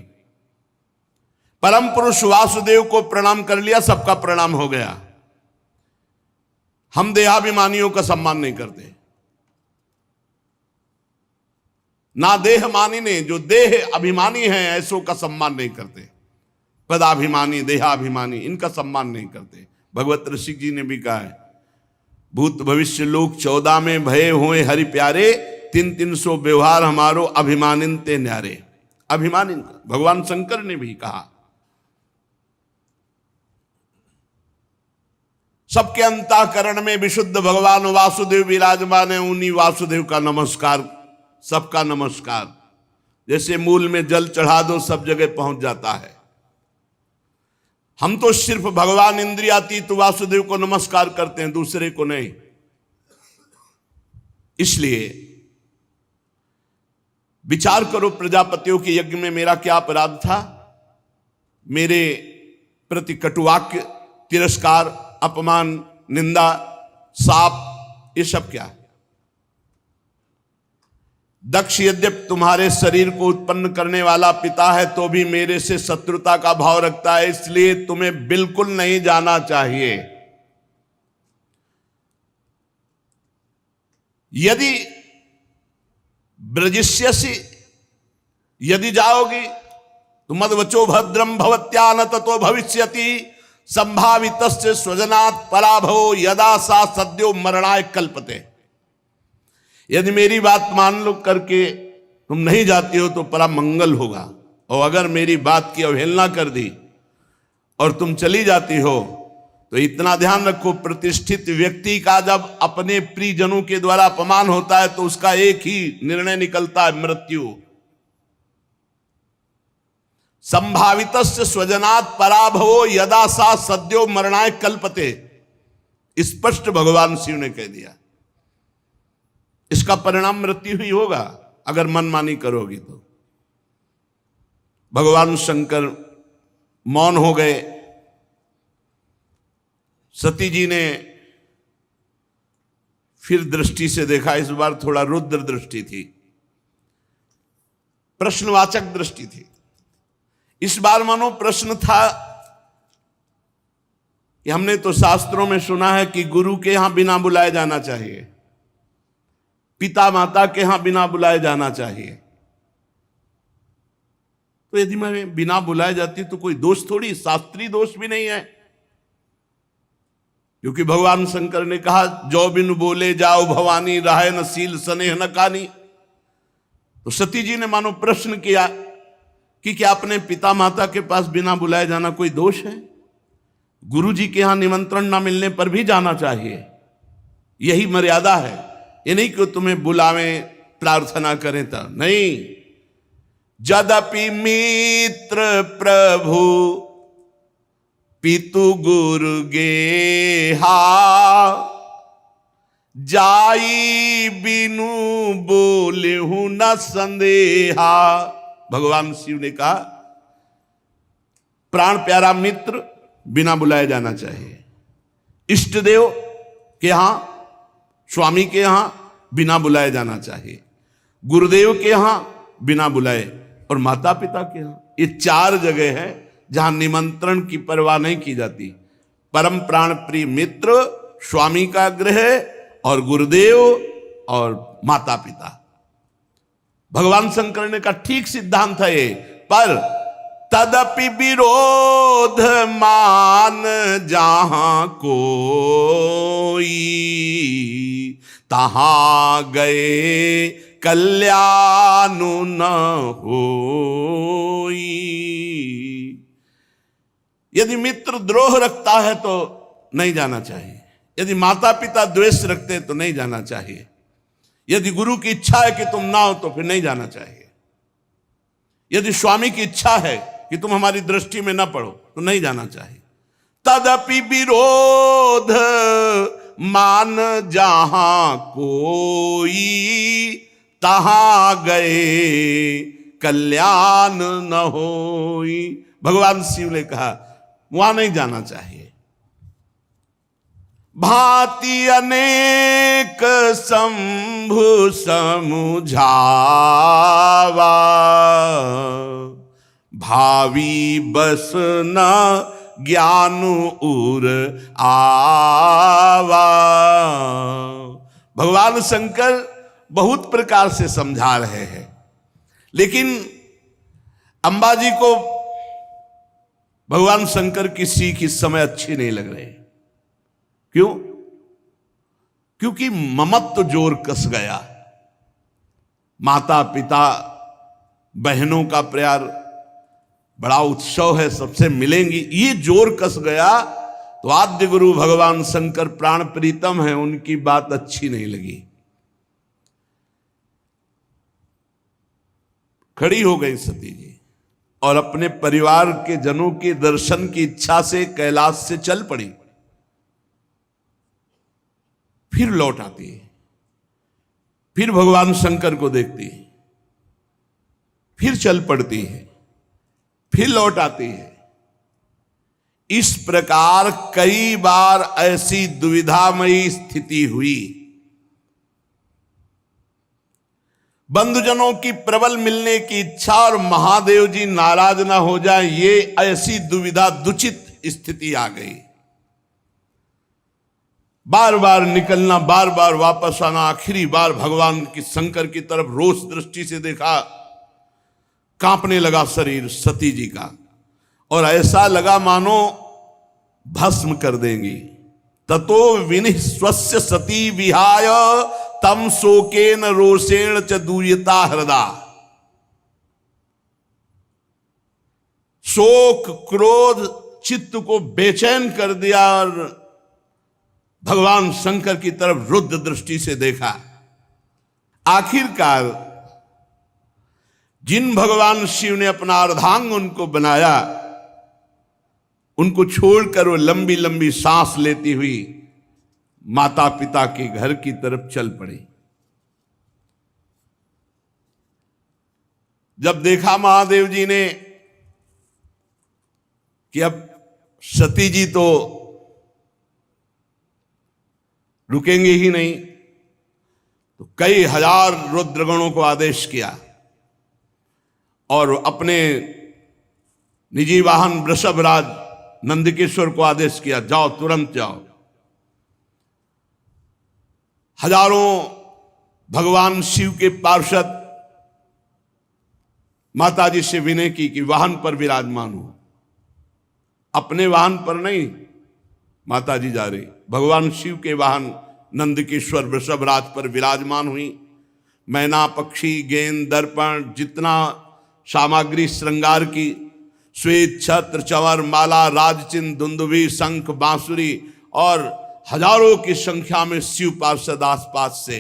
परम पुरुष वासुदेव को प्रणाम कर लिया, सबका प्रणाम हो गया। हम देहाभिमानियों का सम्मान नहीं करते। ना देह मानी ने, जो देह अभिमानी हैं ऐसों का सम्मान नहीं करते। पदाभिमानी, देहाभिमानी, इनका सम्मान नहीं करते। भगवत ऋषि जी ने भी कहा है, भूत भविष्य लोक 14 में भये होए हरि प्यारे, 300 व्यवहार हमारो अभिमानिन ते न्यारे। अभिमानिन भगवान शंकर ने भी कहा। सबके अंतःकरण में विशुद्ध भगवान वासुदेव विराजमान है, उन्हीं वासुदेव का नमस्कार, सबका नमस्कार। जैसे मूल में जल चढ़ा दो सब जगह पहुंच जाता है। हम तो सिर्फ भगवान इंद्रियातीत वासुदेव को नमस्कार करते हैं, दूसरे को नहीं। इसलिए विचार करो, प्रजापतियों के यज्ञ में मेरा क्या अपराध था? मेरे प्रति कटुवाक्य, तिरस्कार, अपमान, निंदा, शाप, ये सब क्या है? दक्ष यद्यपि तुम्हारे शरीर को उत्पन्न करने वाला पिता है तो भी मेरे से शत्रुता का भाव रखता है, इसलिए तुम्हें बिल्कुल नहीं जाना चाहिए। यदि ब्रजिष्यसि, यदि जाओगी तो मद्वचो भद्रम भवत्या न ततो भविष्यति संभावितस्य स्वजनात् पराभवो यदा सा सद्यो मरणाय कल्पते। यदि मेरी बात मान लो करके तुम नहीं जाती हो तो परम मंगल होगा, और अगर मेरी बात की अवहेलना कर दी और तुम चली जाती हो तो इतना ध्यान रखो, प्रतिष्ठित व्यक्ति का जब अपने प्रियजनों के द्वारा अपमान होता है तो उसका एक ही निर्णय निकलता है, मृत्यु। संभावितस्य स्वजनात् पराभवो यदा सा सद्यो मरणाय कल्पते, स्पष्ट भगवान शिव ने कह दिया। इसका परिणाम मृत्यु ही होगा अगर मनमानी करोगी तो। भगवान शंकर मौन हो गए। सती जी ने फिर दृष्टि से देखा, इस बार थोड़ा रुद्र दृष्टि थी, प्रश्नवाचक दृष्टि थी। इस बार मानो प्रश्न था कि हमने तो शास्त्रों में सुना है कि गुरु के यहां बिना बुलाए जाना चाहिए, पिता माता के यहां बिना बुलाए जाना चाहिए। तो यदि मैं बिना बुलाए जाती तो कोई दोष थोड़ी, शास्त्रीय दोष भी नहीं है, क्योंकि भगवान शंकर ने कहा जो बिनु बोले जाओ भवानी, राहे न सील स्नेह न कानी। तो सती जी ने मानो प्रश्न किया कि क्या अपने पिता माता के पास बिना बुलाए जाना कोई दोष है? गुरु जी के यहां निमंत्रण ना मिलने पर भी जाना चाहिए, यही मर्यादा है। ये नहीं कि तुम्हें बुलावें, प्रार्थना करें तब नहीं। जदपि मित्र प्रभु पितु गुरु गेहा, जाई बिनु बोले हूं न संदेहा। भगवान शिव ने कहा प्राण प्यारा मित्र बिना बुलाए जाना चाहिए, इष्ट देव के यहां, स्वामी के यहां बिना बुलाए जाना चाहिए, गुरुदेव के यहां बिना बुलाए, और माता पिता के यहां। ये 4 जगह है जहां निमंत्रण की परवाह नहीं की जाती। परम प्राण प्रिय मित्र, स्वामी का गृह, और गुरुदेव और माता पिता। भगवान शंकर ने कहा ठीक सिद्धांत है ये, पर तदपि विरोध मान जहां कोई, तहां गए कल्याण न होई। यदि मित्र द्रोह रखता है तो नहीं जाना चाहिए, यदि माता पिता द्वेष रखते हैं तो नहीं जाना चाहिए, यदि गुरु की इच्छा है कि तुम ना हो तो फिर नहीं जाना चाहिए, यदि स्वामी की इच्छा है कि तुम हमारी दृष्टि में ना पड़ो तो नहीं जाना चाहिए। तदपि विरोध मान जहां कोई, तहां गए कल्याण न होई। भगवान शिव ने कहा वहां नहीं जाना चाहिए। भांति अनेक शंभु समुझावा, भावी बस न ज्ञान उर आवा। भगवान शंकर बहुत प्रकार से समझा रहे हैं, लेकिन अंबाजी को भगवान शंकर की सीख इस समय अच्छी नहीं लग रही। क्यों? क्योंकि ममत्व जोर कस गया। माता पिता बहनों का प्यार, बड़ा उत्सव है, सबसे मिलेंगी, ये जोर कस गया। तो आद्य गुरु भगवान शंकर प्राण प्रीतम है, उनकी बात अच्छी नहीं लगी, खड़ी हो गई सती जी और अपने परिवार के जनों के दर्शन की इच्छा से कैलाश से चल पड़ी। फिर लौट आती है, फिर भगवान शंकर को देखती है, फिर चल पड़ती है, फिर लौट आती है। इस प्रकार कई बार ऐसी दुविधामयी स्थिति हुई। बंधुजनों की प्रबल मिलने की इच्छा और महादेव जी नाराज ना हो जाए, ये ऐसी दुविधा दुचित स्थिति आ गई। बार बार निकलना, बार बार वापस आना। आखिरी बार भगवान की शंकर की तरफ रोष दृष्टि से देखा, कांपने लगा शरीर सती जी का, और ऐसा लगा मानो भस्म कर देंगी। ततो विनिः स्वस्य सती विहाय तम शोकेन रोषेण च दूयता हृदा। शोक क्रोध चित्त को बेचैन कर दिया और भगवान शंकर की तरफ रुद्र दृष्टि से देखा। आखिरकार जिन भगवान शिव ने अपना अर्धांग उनको बनाया, उनको छोड़कर वो लंबी लंबी सांस लेती हुई माता पिता के घर की तरफ चल पड़ी। जब देखा महादेव जी ने कि अब सती जी तो रुकेंगे ही नहीं, तो कई हजार रुद्रगणों को आदेश किया और अपने निजी वाहन वृषभराज नंदकेश्वर को आदेश किया, जाओ तुरंत जाओ। हजारों भगवान शिव के पार्षद माताजी से विनय की कि वाहन पर विराजमान हो। अपने वाहन पर नहीं माताजी जा रही, भगवान शिव के वाहन नंदकेश्वर वृषभराज पर विराजमान हुई। मैना पक्षी गेंद दर्पण जितना सामग्री श्रृंगार की, श्वेत छत्र चंवर माला राजचिन्ह दुंदुभी शंख बांसुरी और हजारों की संख्या में शिव पार्षद आसपास से,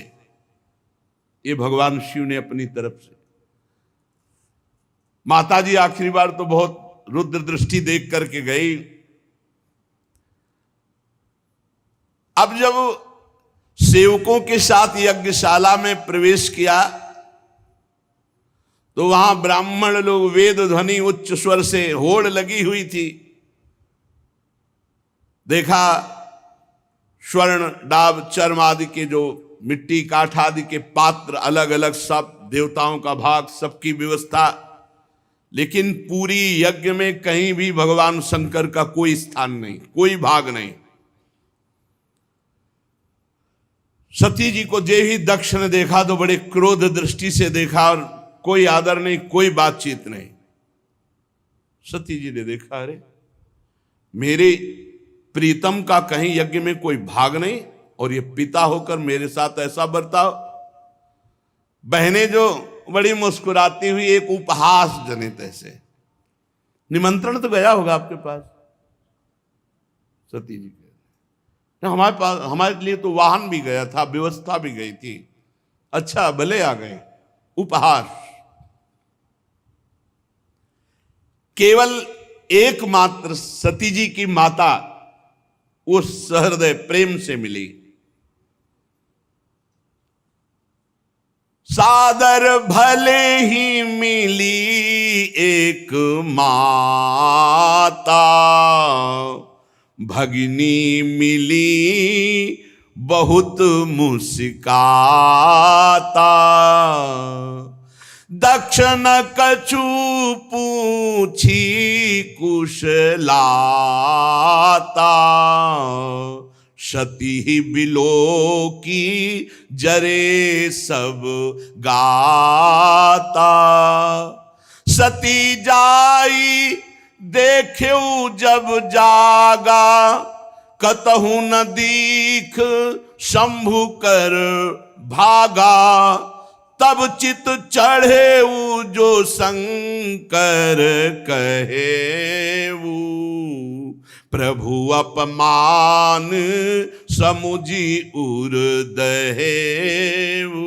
ये भगवान शिव ने अपनी तरफ से। माताजी आखिरी बार तो बहुत रुद्र दृष्टि देख करके गई। अब जब सेवकों के साथ यज्ञशाला में प्रवेश किया तो वहां ब्राह्मण लोग वेद ध्वनि उच्च स्वर से होड़ लगी हुई थी। देखा स्वर्ण डाब चर्म आदि के जो मिट्टी काठ आदि के पात्र अलग अलग, सब देवताओं का भाग, सबकी व्यवस्था, लेकिन पूरी यज्ञ में कहीं भी भगवान शंकर का कोई स्थान नहीं, कोई भाग नहीं। सती जी को जे ही दक्ष ने देखा तो बड़े क्रोध दृष्टि से देखा और कोई आदर नहीं, कोई बातचीत नहीं। सती जी ने देखा, अरे मेरे प्रीतम का कहीं यज्ञ में कोई भाग नहीं और ये पिता होकर मेरे साथ ऐसा बर्ताव। बहनें जो बड़ी मुस्कुराती हुई एक उपहास जनित ऐसे, निमंत्रण तो गया होगा आपके पास सती जी के, हमारे पास, हमारे लिए तो वाहन भी गया था, व्यवस्था भी गई थी, अच्छा भले आ गए। उपहास। केवल एकमात्र सती जी की माता उस सहृदय प्रेम से मिली। सादर भले ही मिली एक माता, भगिनी मिली बहुत मुस्काता। दक्षिण कछु पूछी कुशलाता, सती बिलो की जरे सब गाता। सती जाई देख्यू जब जागा, कतहु न दीख शंभु कर भागा, तब चित चढ़े जो शंकर कहेऊ, प्रभु अपमान समुझी उर दहेऊ।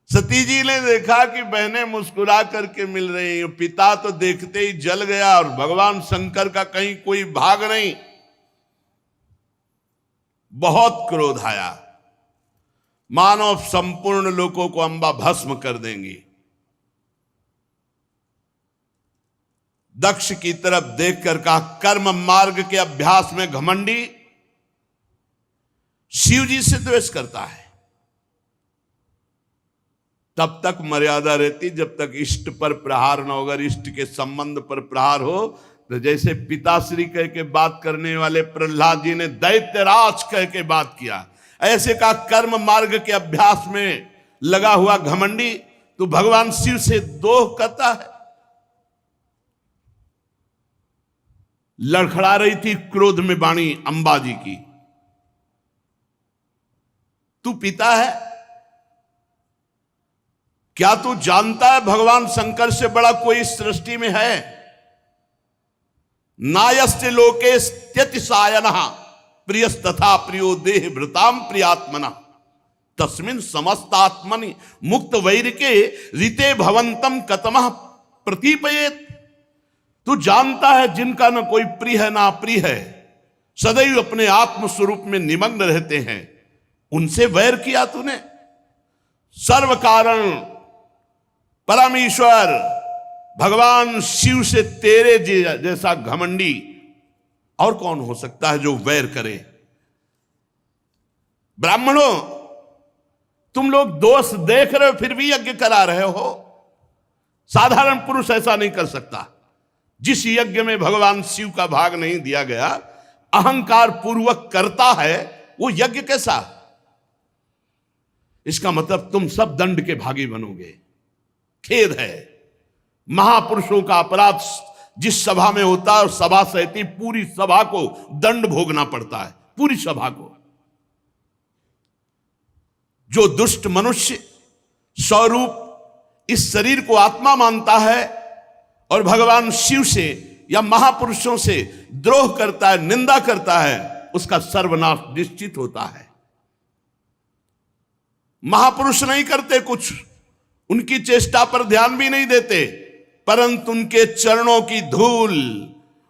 सती जी ने देखा कि बहनें मुस्कुरा करके मिल रही हैं, पिता तो देखते ही जल गया और भगवान शंकर का कहीं कोई भाग नहीं। बहुत क्रोध आया, मानो संपूर्ण लोगों को अंबा भस्म कर देंगी। दक्ष की तरफ देखकर कहा, कर्म मार्ग के अभ्यास में घमंडी शिव जी से द्वेष करता है। तब तक मर्यादा रहती जब तक इष्ट पर प्रहार न होगा, इष्ट के संबंध पर प्रहार हो। तो जैसे पिताश्री कह के बात करने वाले प्रहलाद जी ने दैत्यराज कह के बात किया, ऐसे का कर्म मार्ग के अभ्यास में लगा हुआ घमंडी तो भगवान शिव से दोह करता है। लड़खड़ा रही थी क्रोध में वाणी अंबा जी की, तू पिता है क्या? तू जानता है भगवान शंकर से बड़ा कोई सृष्टि में है? नायस्य लोके त्यतिसायनः प्रियस्तथा प्रियो देह भृताम प्रियात्मना, तस्मिन् समस्तात्मनि मुक्त वैरिके ऋते भवंतम कतमः प्रतीपयेत। तू जानता है जिनका न कोई प्रिय है ना प्रिय है, सदैव अपने आत्म स्वरूप में निमग्न रहते हैं, उनसे वैर किया तूने? सर्व कारण परमेश्वर भगवान शिव से तेरे जैसा घमंडी और कौन हो सकता है जो वैर करे? ब्राह्मणों, तुम लोग दोष देख रहे हो फिर भी यज्ञ करा रहे हो। साधारण पुरुष ऐसा नहीं कर सकता। जिस यज्ञ में भगवान शिव का भाग नहीं दिया गया, अहंकार पूर्वक करता है, वो यज्ञ कैसा? इसका मतलब तुम सब दंड के भागी बनोगे। खेद है, महापुरुषों का अपराध जिस सभा में होता है और सभा सहती पूरी सभा को दंड भोगना पड़ता है, पूरी सभा को। जो दुष्ट मनुष्य स्वरूप इस शरीर को आत्मा मानता है और भगवान शिव से या महापुरुषों से द्रोह करता है, निंदा करता है, उसका सर्वनाश निश्चित होता है। महापुरुष नहीं करते कुछ, उनकी चेष्टा पर ध्यान भी नहीं देते, परंतु उनके चरणों की धूल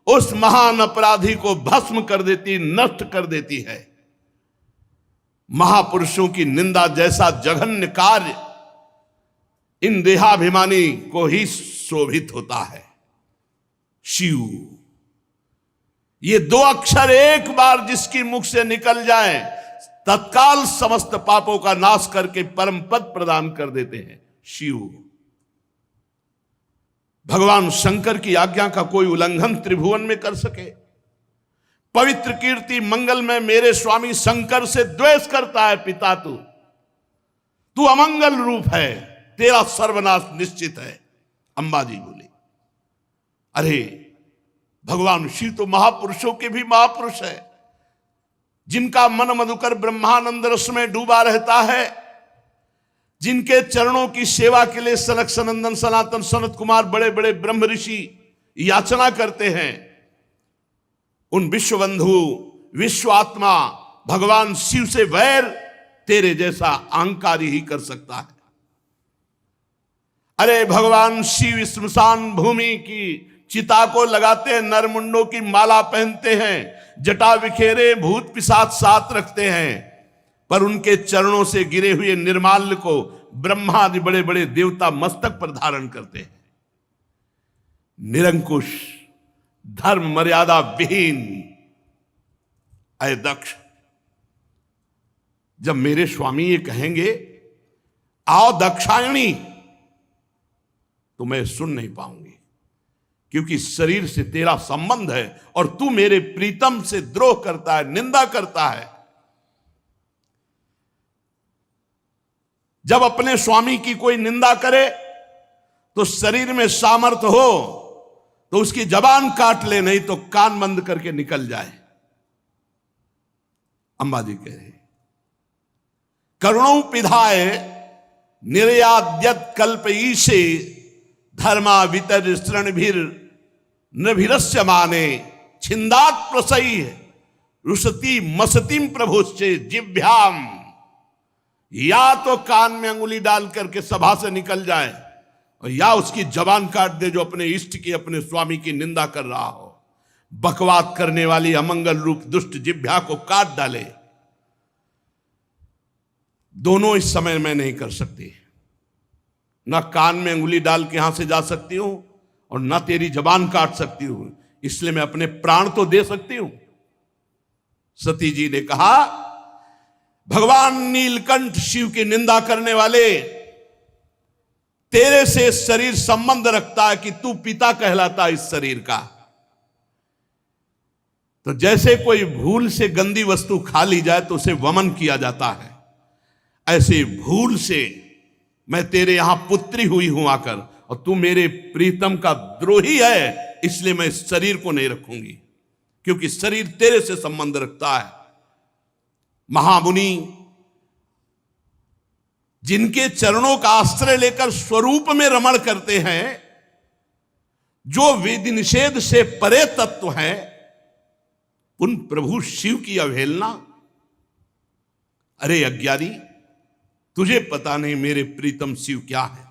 उस महान अपराधी को भस्म कर देती, नष्ट कर देती है। महापुरुषों की निंदा जैसा जघन्य कार्य इन देहाभिमानी को ही शोभित होता है। शिव, ये दो अक्षर एक बार जिसकी मुख से निकल जाए तत्काल समस्त पापों का नाश करके परम पद प्रदान कर देते हैं। शिव, भगवान शंकर की आज्ञा का कोई उल्लंघन त्रिभुवन में कर सके? पवित्र कीर्ति मंगल में मेरे स्वामी शंकर से द्वेष करता है पिता तू अमंगल रूप है, तेरा सर्वनाश निश्चित है। अंबा जी बोली, अरे भगवान शिव तो महापुरुषों के भी महापुरुष है, जिनका मन मधुकर ब्रह्मानंद रस में डूबा रहता है, जिनके चरणों की सेवा के लिए सनक सनंदन सनातन सनत कुमार बड़े बड़े ब्रह्म ऋषि याचना करते हैं। उन विश्वबंधु विश्व आत्मा भगवान शिव से वैर तेरे जैसा अहंकारी ही कर सकता है। अरे भगवान शिव स्मशान भूमि की चिता को लगाते हैं, नरमुंडों की माला पहनते हैं, जटा बिखेरे भूत पिशाच साथ रखते हैं, पर उनके चरणों से गिरे हुए निर्माल्य को ब्रह्मा आदि बड़े बड़े देवता मस्तक पर धारण करते हैं। निरंकुश, धर्म मर्यादा विहीन अय दक्ष, जब मेरे स्वामी ये कहेंगे आओ दक्षायणी, तो मैं सुन नहीं पाऊंगी, क्योंकि शरीर से तेरा संबंध है और तू मेरे प्रीतम से द्रोह करता है, निंदा करता है। जब अपने स्वामी की कोई निंदा करे तो शरीर में सामर्थ्य हो तो उसकी जबान काट ले, नहीं तो कान बंद करके निकल जाए। अंबा जी कह रहे करुणों पिधाय निर्याद्यत कल्प ईशे धर्मा वितर श्रणभिर नभिरस्य माने छिंदात प्रसई रुसती मसतीम प्रभुश्चे जिभ्याम। या तो कान में अंगुली डाल करके सभा से निकल जाए और या उसकी जबान काट दे जो अपने इष्ट की, अपने स्वामी की निंदा कर रहा हो। बकवाद करने वाली अमंगल रूप दुष्ट जिह्वा को काट डाले। दोनों इस समय में नहीं कर सकती। ना कान में अंगुली डाल के यहां से जा सकती हूं और ना तेरी जबान काट सकती हूं, इसलिए मैं अपने प्राण तो दे सकती हूं। सती जी ने कहा भगवान नीलकंठ शिव की निंदा करने वाले, तेरे से शरीर संबंध रखता है कि तू पिता कहलाता इस शरीर का। तो जैसे कोई भूल से गंदी वस्तु खा ली जाए तो उसे वमन किया जाता है, ऐसे भूल से मैं तेरे यहां पुत्री हुई हूं आकर, और तू मेरे प्रीतम का द्रोही है, इसलिए मैं इस शरीर को नहीं रखूंगी, क्योंकि शरीर तेरे से संबंध रखता है। महामुनि जिनके चरणों का आश्रय लेकर स्वरूप में रमण करते हैं, जो विधि निषेध से परे तत्व है, उन प्रभु शिव की अवहेलना। अरे अज्ञानी, तुझे पता नहीं मेरे प्रीतम शिव क्या है।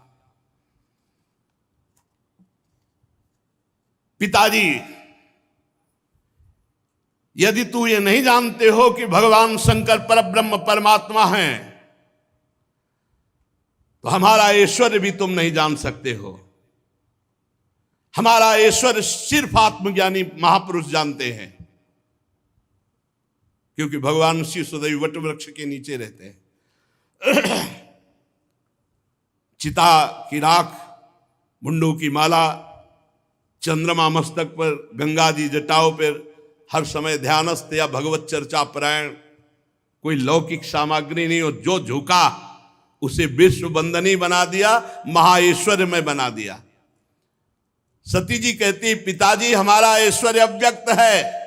पिताजी, यदि तू ये नहीं जानते हो कि भगवान शंकर परब्रह्म परमात्मा हैं, तो हमारा ऐश्वर्य भी तुम नहीं जान सकते हो। हमारा ऐश्वर्य सिर्फ आत्मज्ञानी महापुरुष जानते हैं, क्योंकि भगवान शिव सदैव वट वृक्ष के नीचे रहते हैं। चिता की राख, मुंडों की माला, चंद्रमा मस्तक पर, गंगा जी जटाओं पर, हर समय ध्यानस्थ या भगवत चर्चा परायण, कोई लौकिक सामग्री नहीं, और जो झुका उसे विश्व बंदनी बना दिया, महाऐश्वर्य में बना दिया। सती जी कहती पिताजी हमारा ऐश्वर्य अव्यक्त है,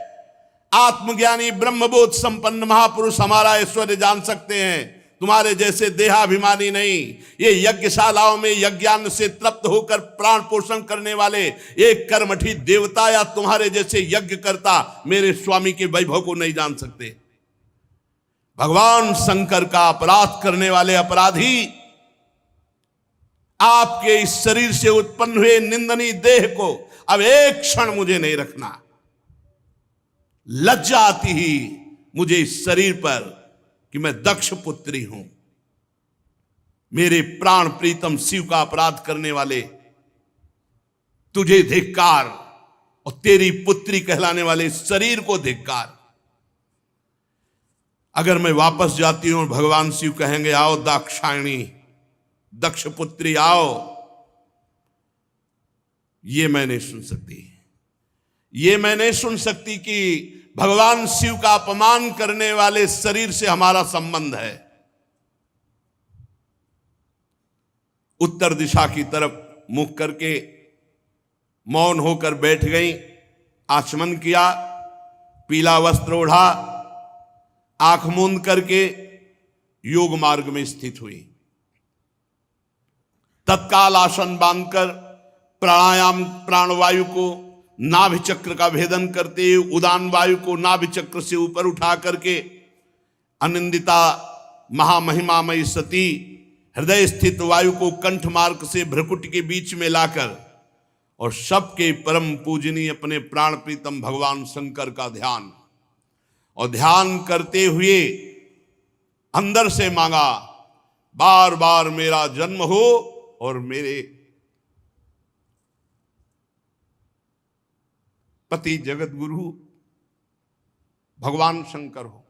आत्मज्ञानी ब्रह्मबोध संपन्न महापुरुष हमारा ऐश्वर्य जान सकते हैं, तुम्हारे जैसे देहाभिमानी नहीं। ये यज्ञशालाओं में यज्ञान से तृप्त होकर प्राण पोषण करने वाले एक कर्मठी देवता या तुम्हारे जैसे यज्ञ करता मेरे स्वामी के वैभव को नहीं जान सकते। भगवान शंकर का अपराध करने वाले अपराधी आपके इस शरीर से उत्पन्न हुए निंदनीय देह को अब एक क्षण मुझे नहीं रखना। लज्जा आती ही मुझे इस शरीर पर कि मैं दक्ष पुत्री हूं। मेरे प्राण प्रीतम शिव का अपराध करने वाले, तुझे धिक्कार, और तेरी पुत्री कहलाने वाले शरीर को धिक्कार। अगर मैं वापस जाती हूं, भगवान शिव कहेंगे आओ दाक्षायणी, दक्ष पुत्री आओ, ये मैं नहीं सुन सकती। ये मैं नहीं सुन सकती कि भगवान शिव का अपमान करने वाले शरीर से हमारा संबंध है। उत्तर दिशा की तरफ मुख करके मौन होकर बैठ गई, आचमन किया, पीला वस्त्र ओढ़ा, आंख मूंद करके योग मार्ग में स्थित हुई। तत्काल आसन बांधकर प्राणायाम प्राणवायु को नाभि चक्र का भेदन करते हुए उदान वायु को नाभि चक्र से ऊपर उठा करके अनिंदिता महामहिमामयी सती हृदय स्थित वायु को कंठ मार्ग से भ्रकुट के बीच में लाकर और सबके परम पूजनीय अपने प्राण प्रीतम भगवान शंकर का ध्यान, और ध्यान करते हुए अंदर से मांगा बार बार मेरा जन्म हो और मेरे पति जगत गुरु भगवान शंकर हो।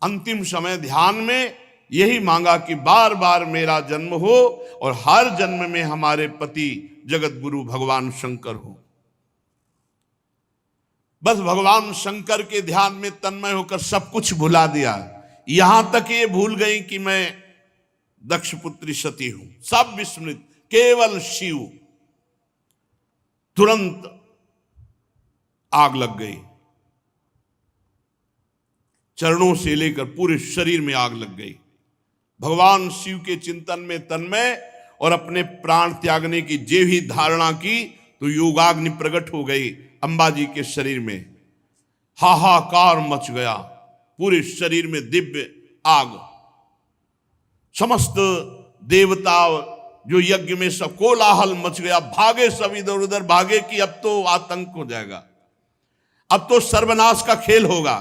अंतिम समय ध्यान में यही मांगा कि बार बार मेरा जन्म हो और हर जन्म में हमारे पति जगत गुरु भगवान शंकर हो। बस भगवान शंकर के ध्यान में तन्मय होकर सब कुछ भुला दिया। यहां तक ये भूल गई कि मैं दक्ष पुत्री सती हूं, सब विस्मृत, केवल शिव। तुरंत आग लग गई। चरणों से लेकर पूरे शरीर में आग लग गई। भगवान शिव के चिंतन में तन्मय और अपने प्राण त्यागने की जे ही धारणा की तो योगाग्नि प्रकट हो गई अंबाजी के शरीर में। हाहाकार मच गया, पूरे शरीर में दिव्य आग। समस्त देवता जो यज्ञ में सब कोलाहल मच गया, भागे सब इधर उधर भागे कि अब तो आतंक हो जाएगा, अब तो सर्वनाश का खेल होगा।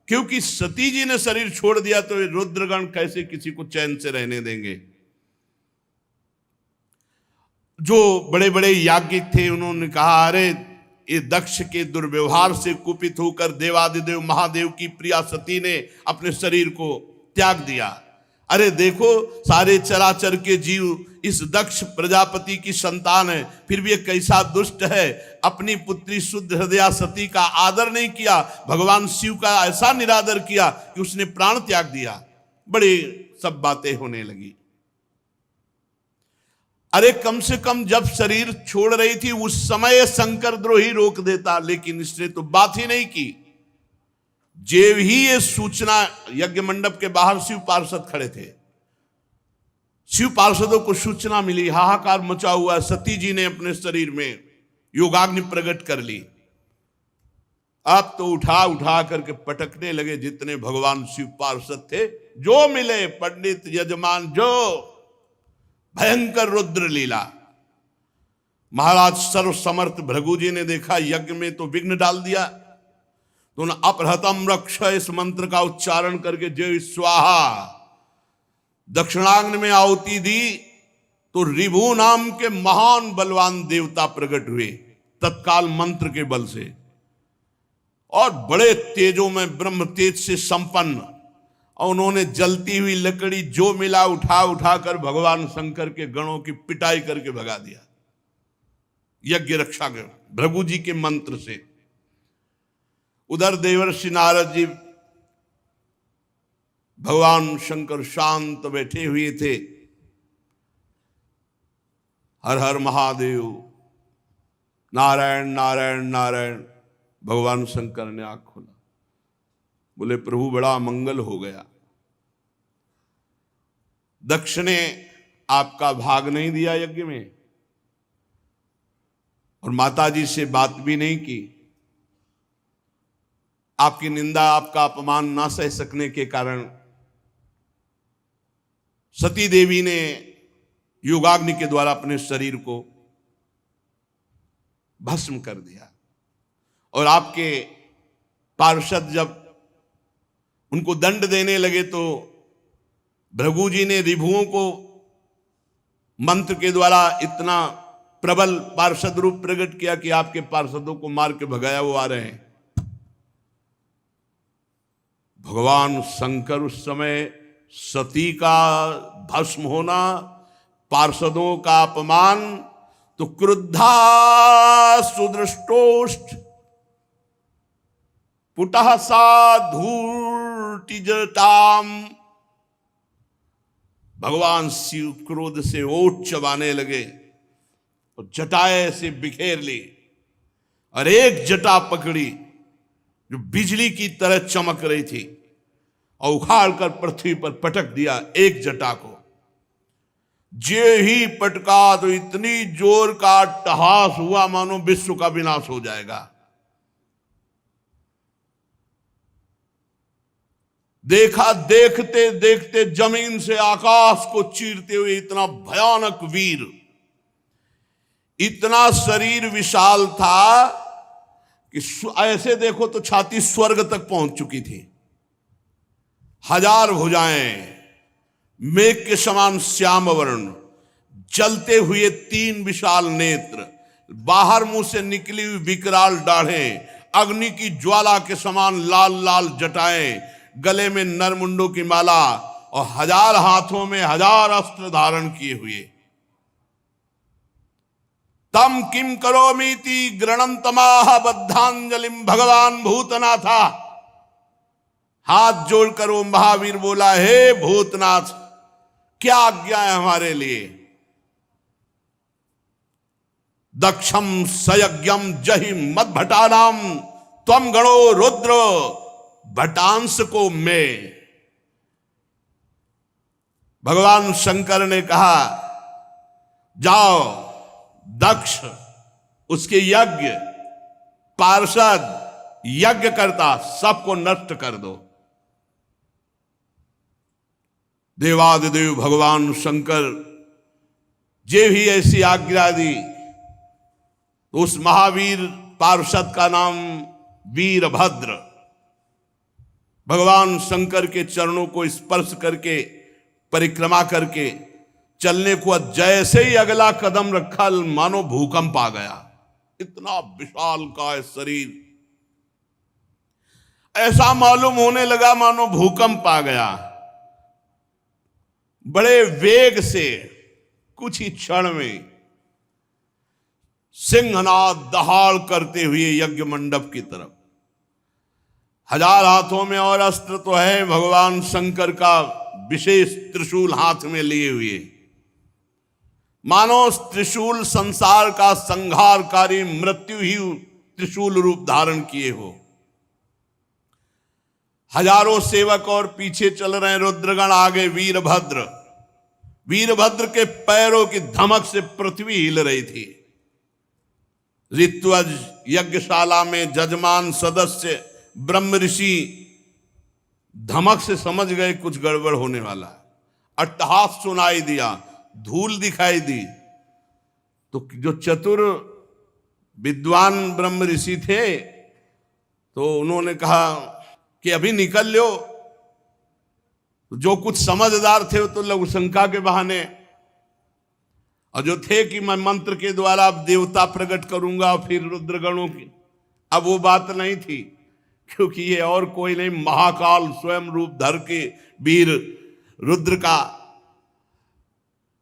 क्योंकि सती जी ने शरीर छोड़ दिया तो रुद्रगण कैसे किसी को चैन से रहने देंगे। जो बड़े बड़े याज्ञिक थे उन्होंने कहा, अरे ये दक्ष के दुर्व्यवहार से कुपित होकर देवादिदेव महादेव की प्रिया सती ने अपने शरीर को त्याग दिया। अरे देखो सारे चराचर के जीव इस दक्ष प्रजापति की संतान है, फिर भी ये कैसा दुष्ट है। अपनी पुत्री शुद्ध हृदया सती का आदर नहीं किया, भगवान शिव का ऐसा निरादर किया कि उसने प्राण त्याग दिया। बड़ी सब बातें होने लगी। अरे कम से कम जब शरीर छोड़ रही थी उस समय शंकर द्रोही रोक देता, लेकिन इसने तो बात ही नहीं की। जेव ही ये सूचना, यज्ञ मंडप के बाहर शिव पार्षद खड़े थे, शिव पार्षदों को सूचना मिली, हाहाकार मचा हुआ, सती जी ने अपने शरीर में योगाग्नि प्रकट कर ली। अब तो उठा उठा करके पटकने लगे जितने भगवान शिव पार्षद थे, जो मिले पंडित यजमान, जो भयंकर रुद्र लीला। महाराज सर्व समर्थ भृगु जी ने देखा यज्ञ में तो विघ्न डाल दिया, तो उन्होंने अपहृतम रक्ष इस मंत्र का उच्चारण करके जय स्वाहा दक्षिणाग्नि में आहुति दी, तो रिभु नाम के महान बलवान देवता प्रकट हुए तत्काल मंत्र के बल से, और बड़े तेजों में ब्रह्म तेज से संपन्न। और उन्होंने जलती हुई लकड़ी जो मिला उठा उठा कर भगवान शंकर के गणों की पिटाई करके भगा दिया यज्ञ रक्षा के भृगु जी के मंत्र से। उधर देवर्षि नारद जी भगवान शंकर शांत बैठे हुए थे। हर हर महादेव, नारायण नारायण नारायण। भगवान शंकर ने आंख खोला, बोले प्रभु बड़ा मंगल हो गया, दक्ष ने आपका भाग नहीं दिया यज्ञ में, और माता जी से बात भी नहीं की। आपकी निंदा, आपका अपमान ना सह सकने के कारण सती देवी ने योगाग्नि के द्वारा अपने शरीर को भस्म कर दिया। और आपके पार्षद जब उनको दंड देने लगे तो भृगु जी ने रिभुओं को मंत्र के द्वारा इतना प्रबल पार्षद रूप प्रकट किया कि आपके पार्षदों को मार के भगाया, वो आ रहे हैं। भगवान शंकर उस समय सती का भस्म होना, पार्षदों का अपमान, तो क्रुद्धा सुदृष्टोष्ट पुटः सा धूर्तिजटाम। भगवान शिव क्रोध से ओठ चबाने लगे और जटाएं से बिखेर ली, और एक जटा पकड़ी जो बिजली की तरह चमक रही थी और उखाड़ कर पृथ्वी पर पटक दिया एक जटा को। जे ही पटका तो इतनी जोर का अट्टहास हुआ मानो विश्व का विनाश हो जाएगा। देखा, देखते देखते जमीन से आकाश को चीरते हुए इतना भयानक वीर, इतना शरीर विशाल था कि ऐसे देखो तो छाती स्वर्ग तक पहुंच चुकी थी। 1000 भुजाएं, मेघ के समान श्याम वर्ण, जलते हुए 3 विशाल नेत्र, बाहर मुंह से निकली हुई विकराल दाढ़ें, अग्नि की ज्वाला के समान लाल लाल जटाएं, गले में नरमुंडों की माला, और 1000 हाथों में 1000 अस्त्र धारण किए हुए। तम किम करोमीति गृणंतमाह बद्धांजलिम। भगवान भूतनाथा, हाथ जोड़कर वो महावीर बोला, हे भूतनाथ क्या आज्ञा है हमारे लिए। दक्षम सयज्ञम जहि मद भटानाम त्वम गणो रुद्र भटांश को मैं। भगवान शंकर ने कहा जाओ दक्ष उसके यज्ञ पार्षद यज्ञ करता सबको नष्ट कर दो। देवादिदेव भगवान शंकर जे भी ऐसी आज्ञा दी तो उस महावीर पार्षद का नाम वीरभद्र। भगवान शंकर के चरणों को स्पर्श करके परिक्रमा करके चलने को जैसे ही अगला कदम रखा मानो भूकंप आ गया। इतना विशाल का शरीर, ऐसा मालूम होने लगा मानो भूकंप आ गया। बड़े वेग से कुछ ही क्षण में सिंहनाद दहाड़ करते हुए यज्ञ मंडप की तरफ। 1000 हाथों में और अस्त्र तो है, भगवान शंकर का विशेष त्रिशूल हाथ में लिए हुए, मानो त्रिशूल संसार का संहारकारी मृत्यु ही त्रिशूल रूप धारण किए हो। हजारों सेवक और पीछे चल रहे रुद्रगण, आगे वीरभद्र। वीरभद्र के पैरों की धमक से पृथ्वी हिल रही थी। ऋत्वज यज्ञशाला में जजमान सदस्य ब्रह्म ऋषि धमक से समझ गए कुछ गड़बड़ होने वाला। अट्टहास सुनाई दिया, धूल दिखाई दी, तो जो चतुर विद्वान ब्रह्म ऋषि थे तो उन्होंने कहा कि अभी निकल लो। जो कुछ समझदार थे वो तो लघु शंका के बहाने, और जो थे कि मैं मंत्र के द्वारा अब देवता प्रकट करूंगा फिर रुद्रगणों की, अब वो बात नहीं थी, क्योंकि ये और कोई नहीं महाकाल स्वयं रूप धर के वीर रुद्र का।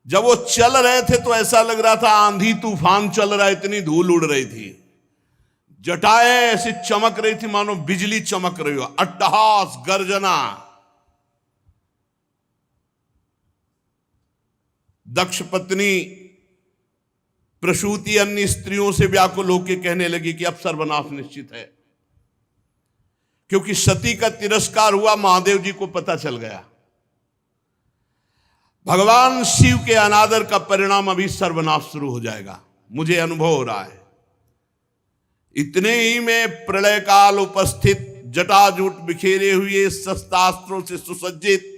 जब वो चल रहे थे तो ऐसा लग रहा था आंधी तूफान चल रहा है, इतनी धूल उड़ रही थी, जटाएं ऐसी चमक रही थी मानो बिजली चमक रही हो, अट्टहास गर्जना। दक्ष पत्नी प्रसूति अन्य स्त्रियों से व्याकुल होकर कहने लगी कि अब सर्वनाश निश्चित है, क्योंकि सती का तिरस्कार हुआ, महादेव जी को पता चल गया। भगवान शिव के अनादर का परिणाम अभी सर्वनाश शुरू हो जाएगा, मुझे अनुभव हो रहा है। इतने ही में प्रलय काल उपस्थित, जटाजूट बिखेरे हुए, शस्त्रास्त्रों से सुसज्जित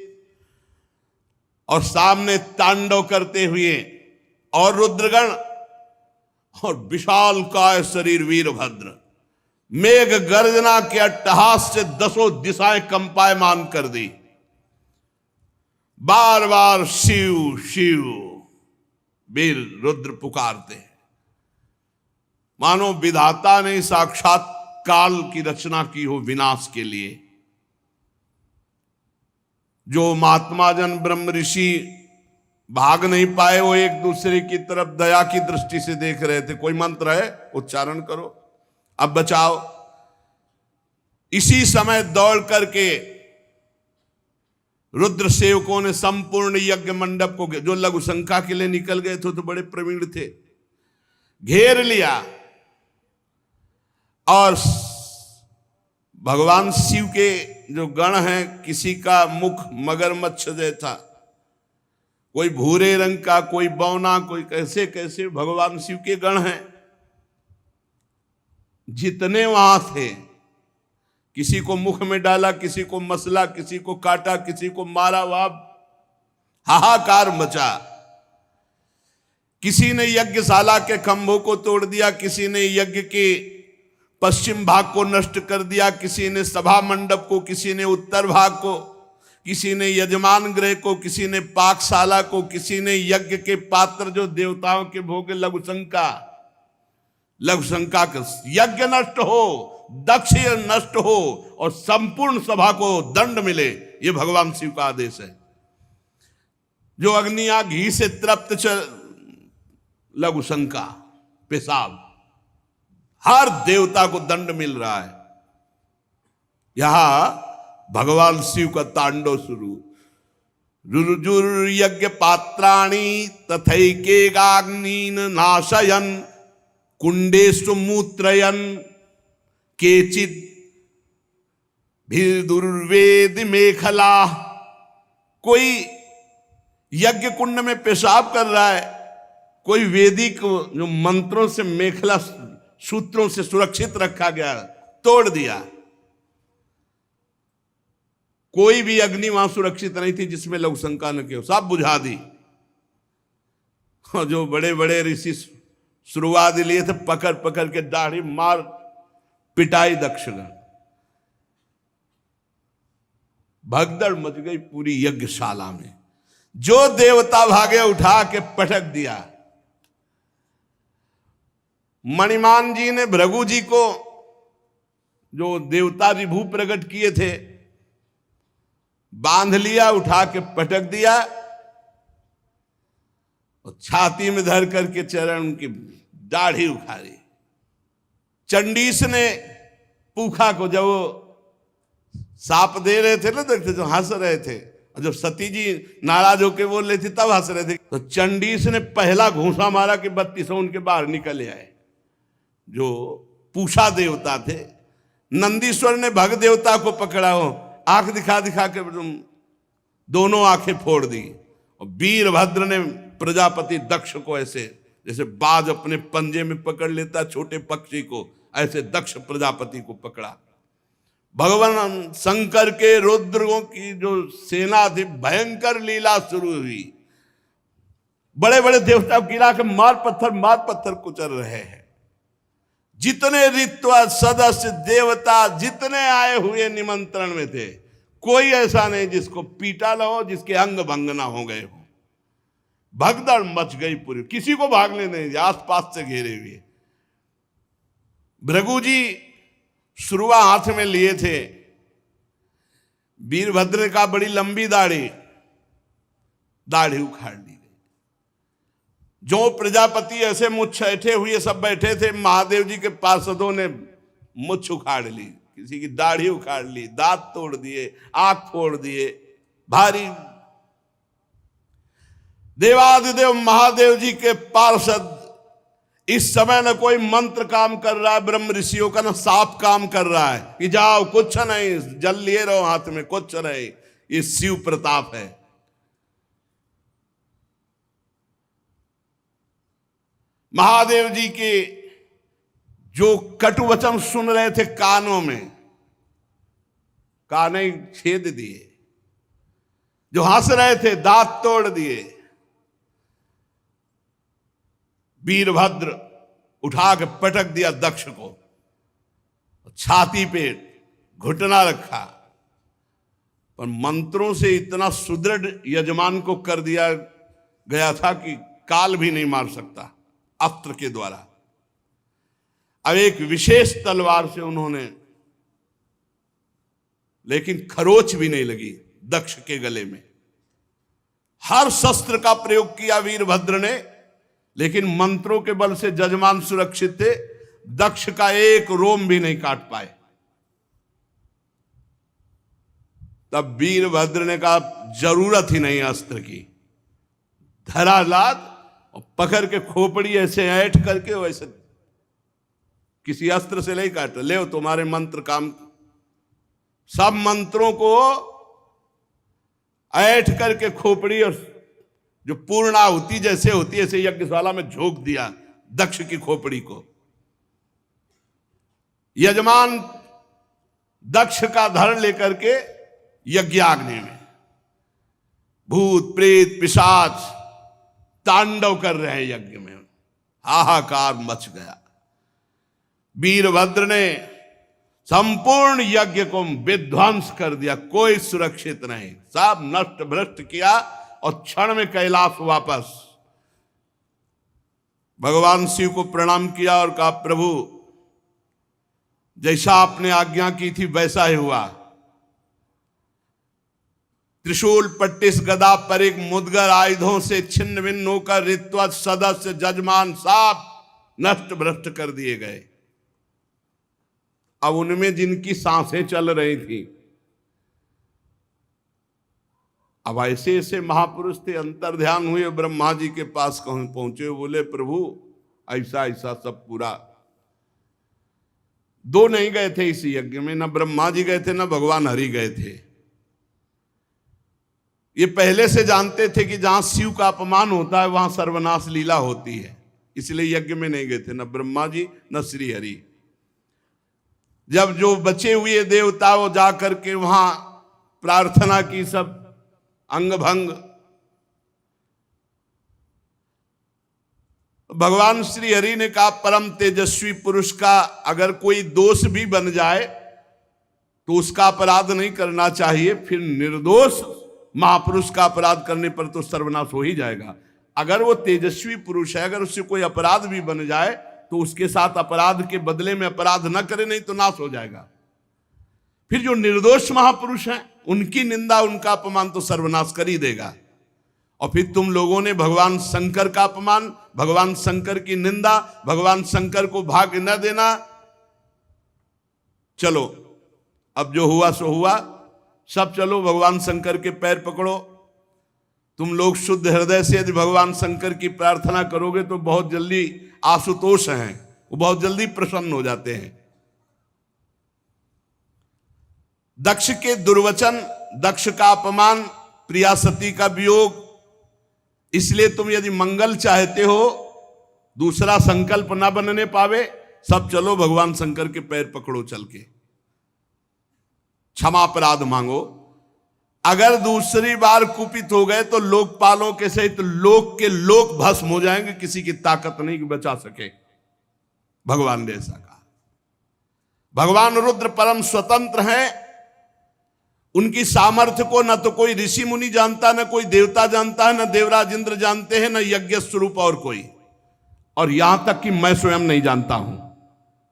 और सामने तांडव करते हुए और रुद्रगण और विशाल काय शरीर वीरभद्र मेघ गर्जना के अट्टहास से 10 दिशाएं कंपायमान कर दी। बार बार शिव शिव वीर रुद्र पुकारते हैं, मानो विधाता ने साक्षात काल की रचना की हो विनाश के लिए। जो महात्मा जन ब्रह्म ऋषि भाग नहीं पाए, वो एक दूसरे की तरफ दया की दृष्टि से देख रहे थे। कोई मंत्र है उच्चारण करो, अब बचाओ। इसी समय दौड़ करके रुद्र सेवकों ने संपूर्ण यज्ञ मंडप को, जो लघु शंका के लिए निकल गए थे तो बड़े प्रवीण थे, घेर लिया और भगवान शिव के जो गण हैं, किसी का मुख मगरमच्छ जैसा, कोई भूरे रंग का, कोई बौना, कोई कैसे कैसे भगवान शिव के गण हैं। जितने वहां थे, किसी को मुख में डाला, किसी को मसला, किसी को काटा, किसी को मारा, वहां हाहाकार मचा। किसी ने यज्ञशाला के खंभों को तोड़ दिया, किसी ने यज्ञ के पश्चिम भाग को नष्ट कर दिया, किसी ने सभा मंडप को, किसी ने उत्तर भाग को, किसी ने यजमान गृह को, किसी ने पाकशाला को, किसी ने यज्ञ के पात्र जो देवताओं के भोग, लघुशंका का यज्ञ नष्ट हो, दक्ष नष्ट हो और संपूर्ण सभा को दंड मिले, ये भगवान शिव का आदेश है। जो अग्नियां घी से तृप्त लघुशंका पेशाब, हर देवता को दंड मिल रहा है। यहां भगवान शिव का तांडव शुरू। रुजुर्यज्ञ पात्राणि तथैकेगाग्नीन नाशयन कुंडेषु मूत्रयन केचिद भिर्दुर्वेद मेखला। कोई यज्ञ कुंड में पेशाब कर रहा है, कोई वैदिक जो मंत्रों से मेखला सूत्रों से सुरक्षित रखा गया तोड़ दिया। कोई भी अग्नि वहां सुरक्षित नहीं थी जिसमें लघु शंका न किया, सब बुझा दी। और जो बड़े बड़े ऋषि शुरुआत लिए थे, पकड़ पकड़ के दाढ़ी मार पिटाई दक्षगण। भगदड़ मच गई पूरी यज्ञशाला में। जो देवता भागे उठा के पटक दिया। मणिमान जी ने भृगु जी को, जो देवता रिभु प्रकट किए थे, बांध लिया, उठा के पटक दिया और छाती में धर करके चरण उनकी दाढ़ी उखाड़ी। चंडीस ने पूखा को, जब वो साप दे रहे थे ना, देखते जो हंस रहे थे, और जब सती जी नाराज होके बोल रही थी तब हंस रहे थे, तो चंडीस ने पहला घूंसा मारा कि 32 उनके बाहर निकल आए। जो पूषा देवता थे, नंदीश्वर ने भग देवता को पकड़ा, हो आंख दिखा दिखा के दोनों आंखें फोड़ दी। और वीरभद्र ने प्रजापति दक्ष को ऐसे, जैसे बाज अपने पंजे में पकड़ लेता छोटे पक्षी को, ऐसे दक्ष प्रजापति को पकड़ा। भगवान शंकर के रुद्रों की जो सेना थी, भयंकर लीला शुरू हुई। बड़े बड़े देवता गिरा के मार पत्थर कुचल रहे हैं। जितने ऋत्वा सदस्य देवता जितने आए हुए निमंत्रण में थे, कोई ऐसा नहीं जिसको पीटा ना हो, जिसके अंग भंग ना हो गए हो। भगदड़ मच गई पूरी, किसी को भागने नहीं दिया, आसपास से घेरे हुए। भृगु जी सुरुआ हाथ में लिए थे। वीरभद्र का बड़ी लंबी दाढ़ी उखाड़ ली गई। जो प्रजापति ऐसे मुछ ऐठे हुए सब बैठे थे, महादेव जी के पार्षदों ने मुछ उखाड़ ली, किसी की दाढ़ी उखाड़ ली, दांत तोड़ दिए, आंख फोड़ दिए। भारी देवादिदेव महादेव जी के पार्षद, इस समय न कोई मंत्र काम कर रहा है ब्रह्म ऋषियों का, न साप काम कर रहा है कि जाओ कुछ नहीं, जल लिए रहो हाथ में, कुछ नहीं। ये शिव प्रताप है। महादेव जी के जो कटु वचन सुन रहे थे कानों में, काने छेद दिए। जो हंस रहे थे दांत तोड़ दिए। वीरभद्र उठा के पटक दिया दक्ष को, छाती पे घुटना रखा। पर मंत्रों से इतना सुदृढ़ यजमान को कर दिया गया था कि काल भी नहीं मार सकता अस्त्र के द्वारा। अब एक विशेष तलवार से उन्होंने, लेकिन खरोच भी नहीं लगी दक्ष के गले में। हर शस्त्र का प्रयोग किया वीरभद्र ने, लेकिन मंत्रों के बल से जजमान सुरक्षित थे। दक्ष का एक रोम भी नहीं काट पाए। तब वीरभद्र ने कहा जरूरत ही नहीं अस्त्र की। धरालाद और पकड़ के खोपड़ी ऐसे ऐठ करके, वैसे किसी अस्त्र से नहीं काटा। ले तुम्हारे मंत्र काम। सब मंत्रों को ऐठ करके खोपड़ी और जो पूर्णाहुति जैसे होती है, ऐसे यज्ञशाला में झोंक दिया दक्ष की खोपड़ी को। यजमान दक्ष का धड़ लेकर के यज्ञाग्नि में भूत प्रेत पिशाच तांडव कर रहे हैं यज्ञ में। हाहाकार मच गया। वीरभद्र ने संपूर्ण यज्ञ को विध्वंस कर दिया। कोई सुरक्षित नहीं, सब नष्ट भ्रष्ट किया और क्षण में कैलाश वापस। भगवान शिव को प्रणाम किया और कहा प्रभु जैसा आपने आज्ञा की थी वैसा ही हुआ। त्रिशूल पट्टिस गदा पर एक मुदगर आयुधों से छिन्न भिन्न होकर ऋत्वज सदस्य जजमान सब नष्ट भ्रष्ट कर दिए गए। अब उनमें जिनकी सांसें चल रही थी, अब ऐसे ऐसे महापुरुष थे, अंतर्ध्यान हुए, ब्रह्मा जी के पास पहुंचे, बोले प्रभु ऐसा ऐसा सब पूरा। दो नहीं गए थे इस यज्ञ में, न ब्रह्मा जी गए थे न भगवान हरि गए थे। ये पहले से जानते थे कि जहां शिव का अपमान होता है वहां सर्वनाश लीला होती है, इसलिए यज्ञ में नहीं गए थे, न ब्रह्मा जी न श्री हरि। जब जो बचे हुए देवता वो जा करके वहां प्रार्थना की, सब अंग भंग। भगवान श्री हरि ने कहा परम तेजस्वी पुरुष का अगर कोई दोष भी बन जाए तो उसका अपराध नहीं करना चाहिए, फिर निर्दोष महापुरुष का अपराध करने पर तो सर्वनाश हो ही जाएगा। अगर वो तेजस्वी पुरुष है, अगर उससे कोई अपराध भी बन जाए तो उसके साथ अपराध के बदले में अपराध न करे, नहीं तो नाश हो जाएगा। फिर जो निर्दोष महापुरुष हैं उनकी निंदा, उनका अपमान तो सर्वनाश कर ही देगा। और फिर तुम लोगों ने भगवान शंकर का अपमान, भगवान शंकर की निंदा, भगवान शंकर को भाग्य न देना। चलो अब जो हुआ सो हुआ, सब चलो भगवान शंकर के पैर पकड़ो। तुम लोग शुद्ध हृदय से यदि भगवान शंकर की प्रार्थना करोगे तो बहुत जल्दी आशुतोष हैं, वो बहुत जल्दी प्रसन्न हो जाते हैं। दक्ष के दुर्वचन, दक्ष का अपमान, प्रिया सती का वियोग, इसलिए तुम यदि मंगल चाहते हो, दूसरा संकल्प ना बनने पावे, सब चलो भगवान शंकर के पैर पकड़ो चल के, क्षमा अपराध मांगो। अगर दूसरी बार कुपित हो गए तो लोकपालों के सहित लोक के लोक भस्म हो जाएंगे, किसी की ताकत नहीं कि बचा सके। भगवान ने ऐसा कहा। भगवान रुद्र परम स्वतंत्र हैं, उनकी सामर्थ्य को न तो कोई ऋषि मुनि जानता, न कोई देवता जानता है, न देवराज इंद्र जानते हैं, न यज्ञ स्वरूप और कोई, और यहां तक कि मैं स्वयं नहीं जानता हूं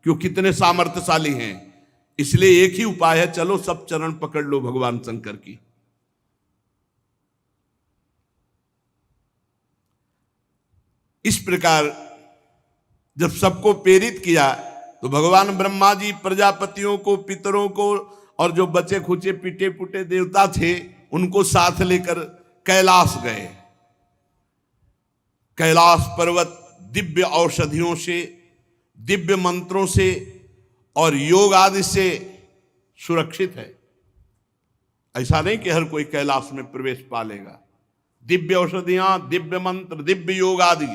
क्यों कितने सामर्थ्यशाली हैं। इसलिए एक ही उपाय है, चलो सब चरण पकड़ लो भगवान शंकर की। इस प्रकार जब सबको प्रेरित किया तो भगवान ब्रह्मा जी प्रजापतियों को, पितरों को और जो बचे खुचे पिटे पुटे देवता थे उनको साथ लेकर कैलाश गए। कैलाश पर्वत दिव्य औषधियों से, दिव्य मंत्रों से और योग आदि से सुरक्षित है। ऐसा नहीं कि हर कोई कैलाश में प्रवेश पा लेगा। दिव्य औषधियां, दिव्य मंत्र, दिव्य योग आदि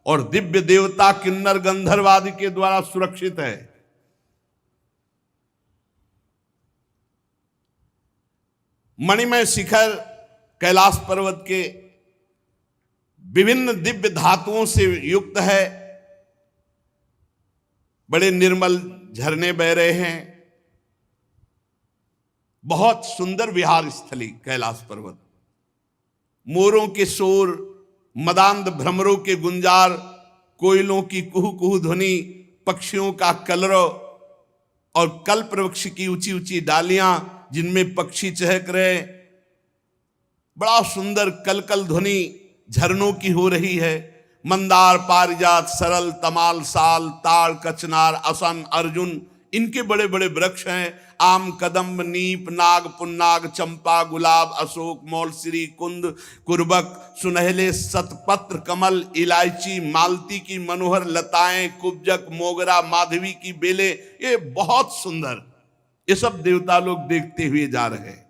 और दिव्य देवता किन्नर गंधर्व आदि के द्वारा सुरक्षित है। मणिमय शिखर कैलाश पर्वत के विभिन्न दिव्य धातुओं से युक्त है। बड़े निर्मल झरने बह रहे हैं। बहुत सुंदर विहार स्थली कैलाश पर्वत। मोरों के शोर, मदांध भ्रमरों के गुंजार, कोयलों की कुहू कुहू ध्वनि, पक्षियों का कलरव और कल्प वृक्ष की ऊंची ऊंची डालियां जिनमें पक्षी चहक रहे, बड़ा सुंदर कलकल ध्वनि झरनों की हो रही है। मंदार, पारिजात, सरल, तमाल, साल, ताड़, कचनार, असन, अर्जुन, इनके बड़े बड़े वृक्ष हैं। आम, कदम्ब, नीप, नाग, पुन्नाग, चंपा, गुलाब, अशोक, मौलसिरी, कुंद, कुर्बक, सुनहले शतपत्र कमल, इलायची, मालती की मनोहर लताएं, कुब्जक, मोगरा, माधवी की बेलें, ये बहुत सुंदर, ये सब देवता लोग देखते हुए जा रहे हैं।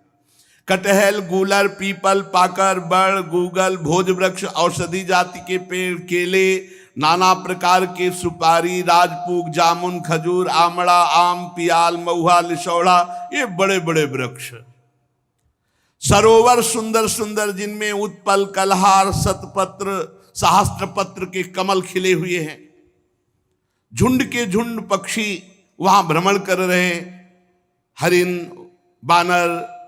कटहल, गूलर, पीपल, पाकर, बड़, गूगल, भोज वृक्ष, औषधि जाति के पेड़, केले, नाना प्रकार के सुपारी, राजपूग, जामुन, खजूर, आमड़ा, आम, पियाल, महुआ, लिशौड़ा, ये बड़े बड़े वृक्ष। सरोवर सुंदर सुंदर जिनमें उत्पल, कलहार, शतपत्र, सहस्त्रपत्र के कमल खिले हुए हैं। झुंड के झुंड पक्षी वहां भ्रमण कर रहे हैं। हरिन, बानर,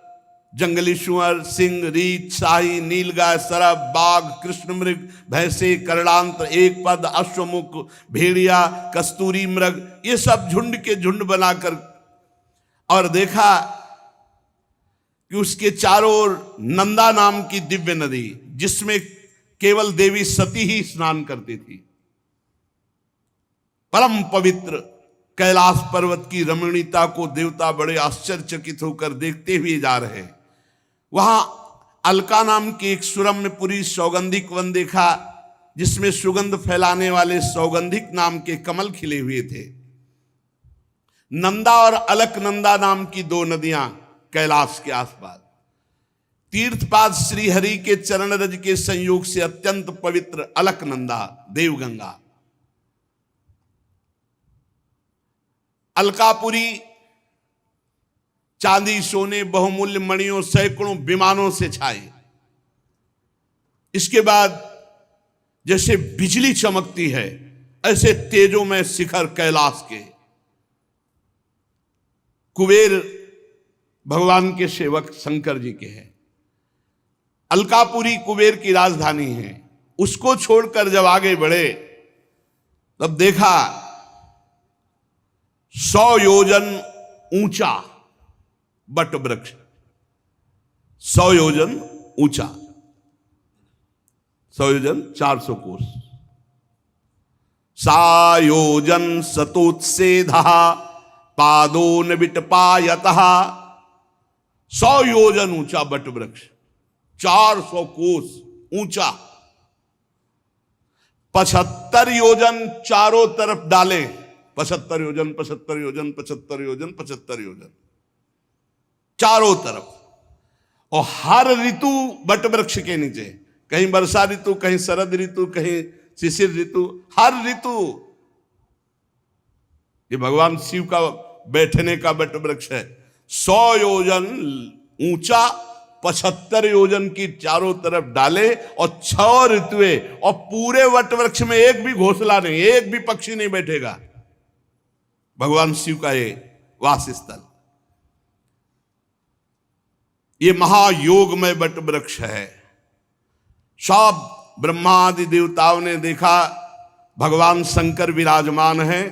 जंगली सुअर, सिंह, रीछ, शाही, नीलगाय, सरब, बाघ, कृष्ण मृग, भैंसे, करड़ांत, एक पद, अश्वमुख, भेड़िया, कस्तूरी मृग, ये सब झुंड के झुंड बनाकर, और देखा कि उसके चारों ओर नंदा नाम की दिव्य नदी, जिसमें केवल देवी सती ही स्नान करती थी। परम पवित्र कैलाश पर्वत की रमणीयता को देवता बड़े आश्चर्यचकित होकर देखते हुए जा रहे हैं। वहां अलका नाम की एक सुरम्य पुरी सौगंधिक वन देखा, जिसमें सुगंध फैलाने वाले सौगंधिक नाम के कमल खिले हुए थे। नंदा और अलकनंदा नाम की दो नदियां कैलाश के आसपास। तीर्थपाद श्रीहरि के चरण रज के संयोग से अत्यंत पवित्र अलकनंदा देवगंगा। अलकापुरी चांदी सोने बहुमूल्य मणियों सैकड़ों विमानों से छाए। इसके बाद जैसे बिजली चमकती है ऐसे तेजों में शिखर कैलाश के। कुबेर भगवान के सेवक शंकर जी के हैं। अलकापुरी कुबेर की राजधानी है। उसको छोड़कर जब आगे बढ़े तब देखा 100 योजन ऊंचा बट वृक्ष। 100 योजन ऊंचा, 100 योजन 400 कोस। सायोजन सतोत्सेधा पादो न विटपायतः। 100 योजन ऊंचा बट वृक्ष, 400 कोस ऊंचा। 75 योजन चारों तरफ डाले। 75 योजन 75 योजन 75 योजन 75 योजन चारों तरफ। और हर ऋतु बट वृक्ष के नीचे, कहीं वर्षा ऋतु, कहीं शरद ऋतु, कहीं शिशिर ऋतु, हर ऋतु। ये भगवान शिव का बैठने का बट वृक्ष है। 100 योजन ऊंचा, 75 योजन की चारों तरफ डाले और 6 ऋतुएं। और पूरे वट वृक्ष में एक भी घोंसला नहीं, एक भी पक्षी नहीं बैठेगा। भगवान शिव का ये वास स्थल, ये महायोगमय वट वृक्ष है। सब ब्रह्मादि देवताओं ने देखा भगवान शंकर विराजमान है,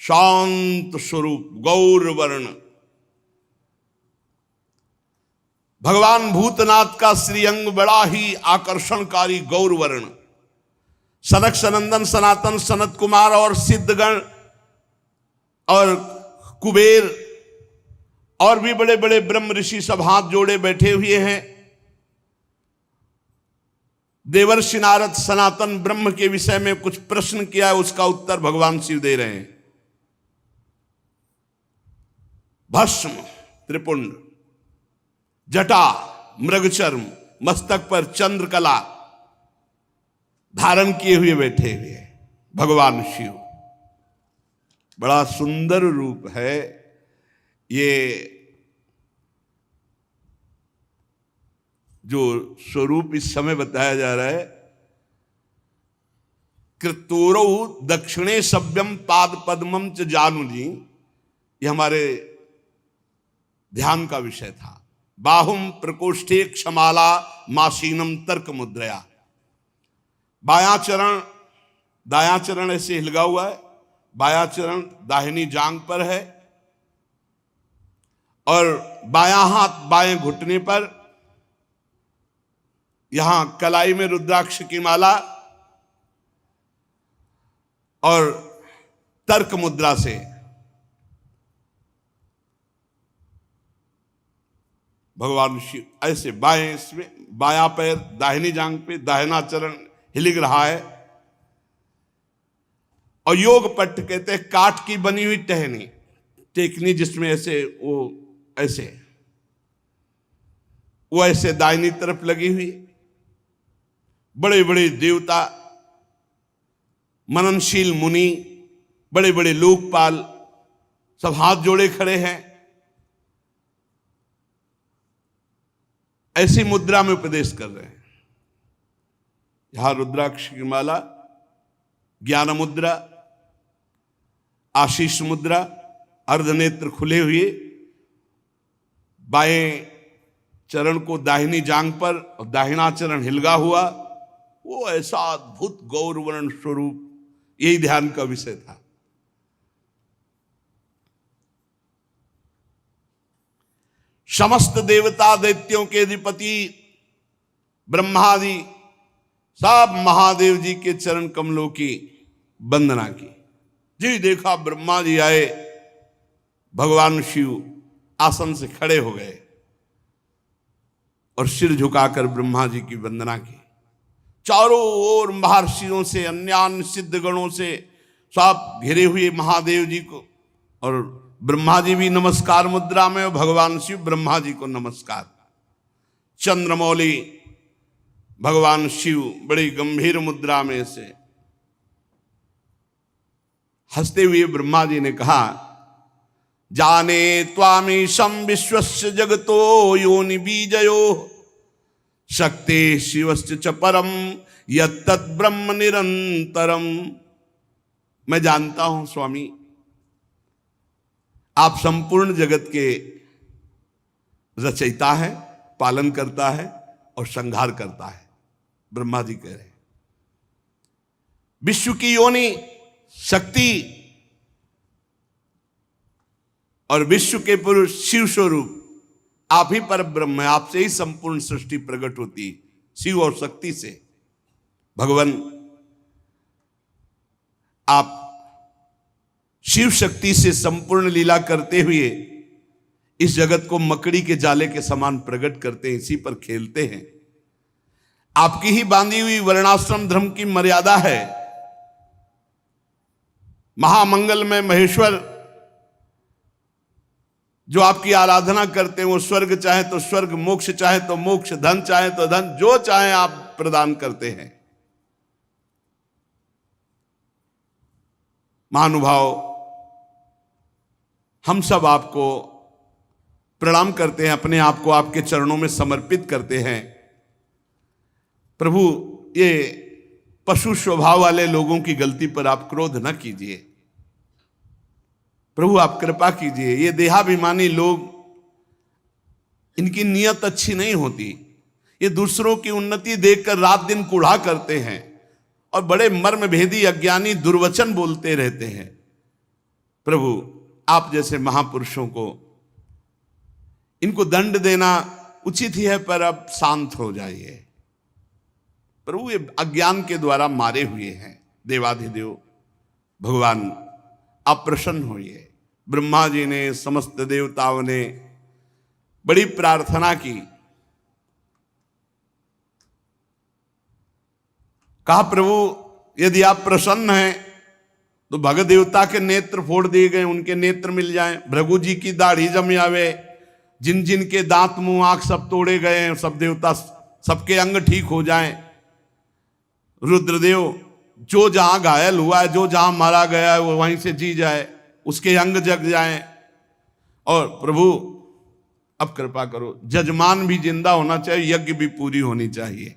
शांत स्वरूप गौर वर्ण। भगवान भूतनाथ का श्रीअंग बड़ा ही आकर्षणकारी गौर वर्ण। सनक सनंदन सनातन सनत कुमार और सिद्धगण और कुबेर और भी बड़े बड़े ब्रह्म ऋषि सब हाथ जोड़े बैठे हुए हैं। देवर्षि नारद सनातन ब्रह्म के विषय में कुछ प्रश्न किया है, उसका उत्तर भगवान शिव दे रहे हैं। भस्म त्रिपुंड, जटा मृगचर्म, मस्तक पर चंद्रकला धारण किए हुए बैठे हुए भगवान शिव। बड़ा सुंदर रूप है ये। जो स्वरूप इस समय बताया जा रहा है, कृतोरौ दक्षिणे सभ्यम पाद पद्मम च जानुजी, ये हमारे ध्यान का विषय था। बाहुम प्रकोष्ठे क्षमाला मासीनम तर्क मुद्रया। बायां चरण दायां चरण ऐसे हिलगा हुआ है, बायां चरण दाहिनी जांग पर है और बायां हाथ बाएं घुटने पर। यहां कलाई में रुद्राक्ष की माला और तर्क मुद्रा से भगवान शिव ऐसे बाएं, इसमें बायां पैर दाहिनी जांग पे, दाहिना चरण हिलिग रहा है। और योग पट्ट कहते हैं काठ की बनी हुई टहनी, टेकनी जिसमें ऐसे वो ऐसे दाहिनी तरफ लगी हुई। बड़े बड़े देवता, मननशील मुनि, बड़े बड़े लोकपाल सब हाथ जोड़े खड़े हैं। ऐसी मुद्रा में उपदेश कर रहे हैं। यहां रुद्राक्ष की माला, ज्ञान मुद्रा, आशीष मुद्रा, अर्धनेत्र खुले हुए, बाएं चरण को दाहिनी जांग पर और दाहिना चरण हिलगा हुआ। वो ऐसा अद्भुत गौरवर्ण स्वरूप, यही ध्यान का विषय था। समस्त देवता दैत्यों के अधिपति ब्रह्मादि सब महादेव जी के चरण कमलों की वंदना की। जी देखा ब्रह्मा जी आए, भगवान शिव आसन से खड़े हो गए और सिर झुकाकर ब्रह्मा जी की वंदना की। चारों ओर महर्षियों से, अन्यान्य सिद्ध गणों से सब घिरे हुए महादेव जी को, और ब्रह्मा जी भी नमस्कार मुद्रा में, और भगवान शिव ब्रह्मा जी को नमस्कार। चंद्रमौली भगवान शिव बड़ी गंभीर मुद्रा में से हंसते हुए ब्रह्मा जी ने कहा, जाने त्वामीशं विश्वस्य जगतो योनि बीजयो शक्ति शिवस्य च परम यत्तत् ब्रह्म निरंतरम। मैं जानता हूं स्वामी, आप संपूर्ण जगत के रचयिता है, पालन करता है और संहार करता है। ब्रह्मा जी कह रहे हैं विश्व की योनि शक्ति और विश्व के पुरुष शिव स्वरूप आप ही पर ब्रह्म है, आपसे ही संपूर्ण सृष्टि प्रकट होती है, शिव और शक्ति से। भगवान आप शिव शक्ति से संपूर्ण लीला करते हुए इस जगत को मकड़ी के जाले के समान प्रकट करते हैं, इसी पर खेलते हैं। आपकी ही बांधी हुई वर्णाश्रम धर्म की मर्यादा है। महामंगल में महेश्वर जो आपकी आराधना करते हैं, वो स्वर्ग चाहे तो स्वर्ग, मोक्ष चाहे तो मोक्ष, धन चाहे तो धन, जो चाहे आप प्रदान करते हैं। महानुभाव, हम सब आपको प्रणाम करते हैं, अपने आप को आपके चरणों में समर्पित करते हैं। प्रभु, ये पशु स्वभाव वाले लोगों की गलती पर आप क्रोध न कीजिए। प्रभु आप कृपा कीजिए। ये देहाभिमानी लोग, इनकी नीयत अच्छी नहीं होती, ये दूसरों की उन्नति देखकर रात दिन कूढ़ा करते हैं और बड़े मर्म भेदी अज्ञानी दुर्वचन बोलते रहते हैं। प्रभु आप जैसे महापुरुषों को इनको दंड देना उचित ही है, पर अब शांत हो जाइए। प्रभु ये अज्ञान के द्वारा मारे हुए हैं। देवाधिदेव भगवान आप प्रसन्न होइए। ब्रह्मा जी ने, समस्त देवताओं ने बड़ी प्रार्थना की, कहा प्रभु यदि आप प्रसन्न हैं तो भगत देवता के नेत्र फोड़ दिए गए, उनके नेत्र मिल जाएं। भृगु जी की दाढ़ी जम आवे, जिन जिन के दांत मुंह आंख सब तोड़े गए हैं, सब देवता सबके अंग ठीक हो जाएं। रुद्रदेव जो जहां घायल हुआ है, जो जहां मारा गया है, वो वहीं से जी जाए, उसके अंग जग जाएं। और प्रभु अब कृपा करो, जजमान भी जिंदा होना चाहिए, यज्ञ भी पूरी होनी चाहिए।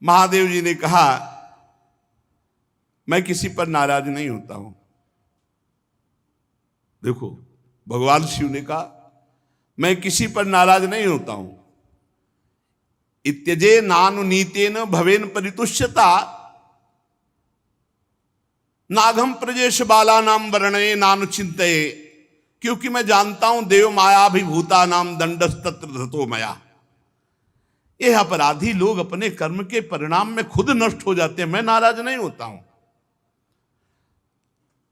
महादेव जी ने कहा मैं किसी पर नाराज नहीं होता हूं। देखो भगवान शिव ने कहा मैं किसी पर नाराज नहीं होता हूं। इत्यजे नानु नीतेन भवेन परितुष्यता नागम प्रजेश बाला नाम वर्णये नानु चिंतये। क्योंकि मैं जानता हूं देव मायाभिभूता नाम दंडस्तत्र धतो मया। ये अपराधी लोग अपने कर्म के परिणाम में खुद नष्ट हो जाते हैं, मैं नाराज नहीं होता हूं।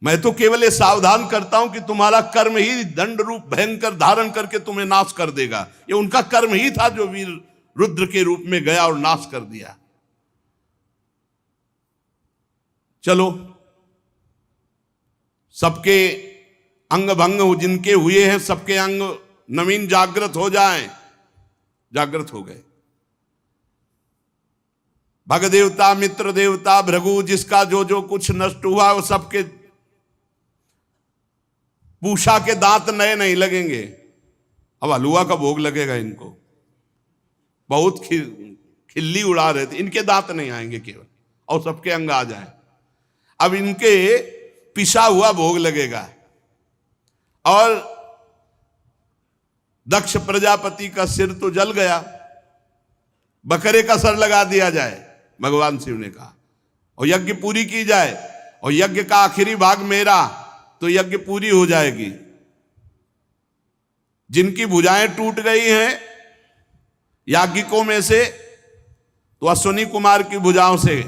मैं तो केवल ये सावधान करता हूं कि तुम्हारा कर्म ही दंड रूप भयंकर धारण करके तुम्हें नाश कर देगा। ये उनका कर्म ही था जो वीर रुद्र के रूप में गया और नाश कर दिया। चलो सबके अंग भंग जिनके हुए हैं, सबके अंग नवीन जागृत हो जाएं। जागृत हो गए। भग देवता, मित्र देवता, भृगु, जिसका जो जो कुछ नष्ट हुआ वो सबके पूषा के दांत नए नहीं लगेंगे। अब हलुआ का भोग लगेगा इनको। बहुत खिल्ली उड़ा रहे थे, इनके दांत नहीं आएंगे केवल, और सबके अंग आ जाए। अब इनके पिसा हुआ भोग लगेगा। और दक्ष प्रजापति का सिर तो जल गया, बकरे का सर लगा दिया जाए, भगवान शिव ने कहा, और यज्ञ पूरी की जाए। और यज्ञ का आखिरी भाग मेरा, तो यज्ञ पूरी हो जाएगी। जिनकी भुजाएं टूट गई हैं याज्ञिकों में से, तो अश्विनी कुमार की भुजाओं से।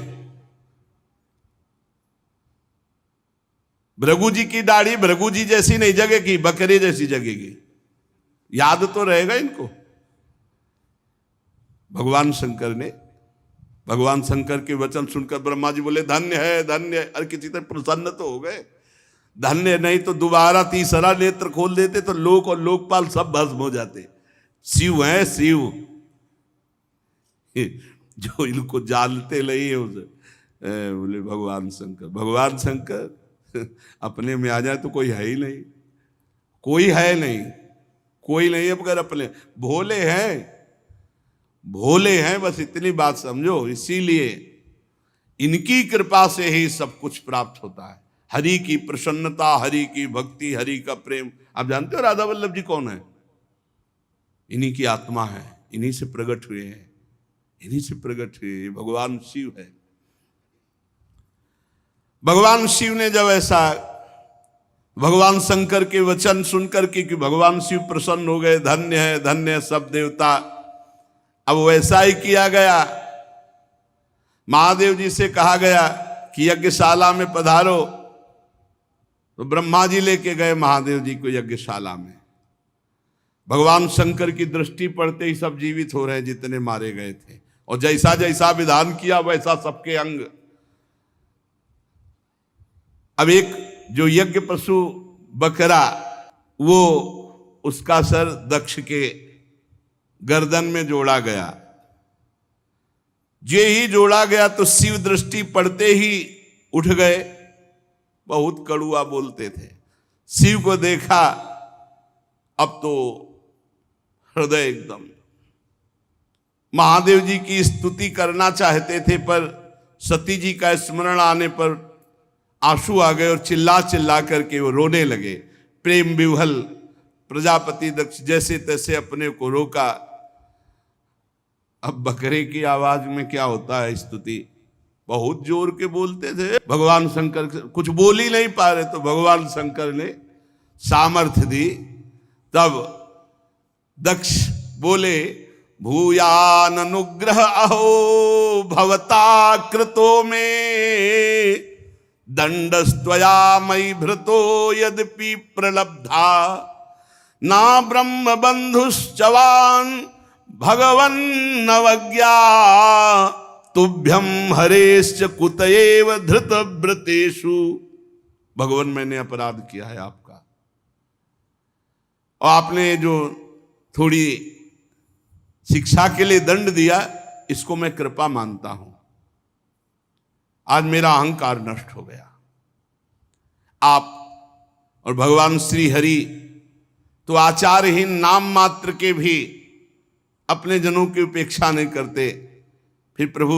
भृगु जी की दाढ़ी भृगु जी जैसी नहीं जगेगी, बकरे जैसी जगेगी। याद तो रहेगा इनको। भगवान शंकर के वचन सुनकर ब्रह्मा जी बोले धन्य है धन्य है। अरे किसी तरह प्रसन्न तो हो गए। धन्य नहीं तो दोबारा तीसरा नेत्र खोल देते तो लोक और लोकपाल सब भस्म हो जाते। शिव है शिव, जो इनको जानते नहीं है उसे बोले भगवान शंकर अपने में आ जाए तो कोई है ही नहीं, कोई है नहीं, कोई नहीं है मगर अपने भोले हैं बस इतनी बात समझो। इसीलिए इनकी कृपा से ही सब कुछ प्राप्त होता है। हरि की प्रसन्नता, हरि की भक्ति, हरि का प्रेम। आप जानते हो राधा वल्लभ जी कौन है? इन्हीं की आत्मा है, इन्हीं से प्रकट हुए हैं, इन्हीं से प्रकट हुए। भगवान शिव है। भगवान शिव ने जब ऐसा भगवान शंकर के वचन सुनकर के कि भगवान शिव प्रसन्न हो गए, धन्य है सब देवता, अब वैसा ही किया गया। महादेव जी से कहा गया कि यज्ञशाला में पधारो, तो ब्रह्मा जी लेके गए महादेव जी को यज्ञशाला में। भगवान शंकर की दृष्टि पड़ते ही सब जीवित हो रहे जितने मारे गए थे, और जैसा जैसा विधान किया वैसा सबके अंग। अब एक जो यज्ञ पशु बकरा, वो उसका सर दक्ष के गर्दन में जोड़ा गया। जे ही जोड़ा गया तो शिव दृष्टि पड़ते ही उठ गए। बहुत कड़ुआ बोलते थे। शिव को देखा अब तो हृदय एकदम, महादेव जी की स्तुति करना चाहते थे पर सती जी का स्मरण आने पर आंसू आ गए और चिल्ला चिल्ला करके वो रोने लगे। प्रेम विह्वल प्रजापति दक्ष जैसे तैसे अपने को रोका। अब बकरे की आवाज में क्या होता है स्तुति, बहुत जोर के बोलते थे। भगवान शंकर कुछ बोल ही नहीं पा रहे, तो भगवान शंकर ने सामर्थ्य दी। तब दक्ष बोले भूयान अनुग्रह अहो भवता कृतो में दंडस्त्वया मयि भृतो यद्यपि प्रलब्धा ना ब्रह्म बंधुश्चवान भगवन्नवज्ञा तुभ्यम हरेश्च कुतएव धृत व्रतेषु। भगवान मैंने अपराध किया है आपका, और आपने जो थोड़ी शिक्षा के लिए दंड दिया इसको मैं कृपा मानता हूं। आज मेरा अहंकार नष्ट हो गया। आप और भगवान श्री हरि तो आचारहीन नाम मात्र के भी अपने जनों की उपेक्षा नहीं करते। फिर प्रभु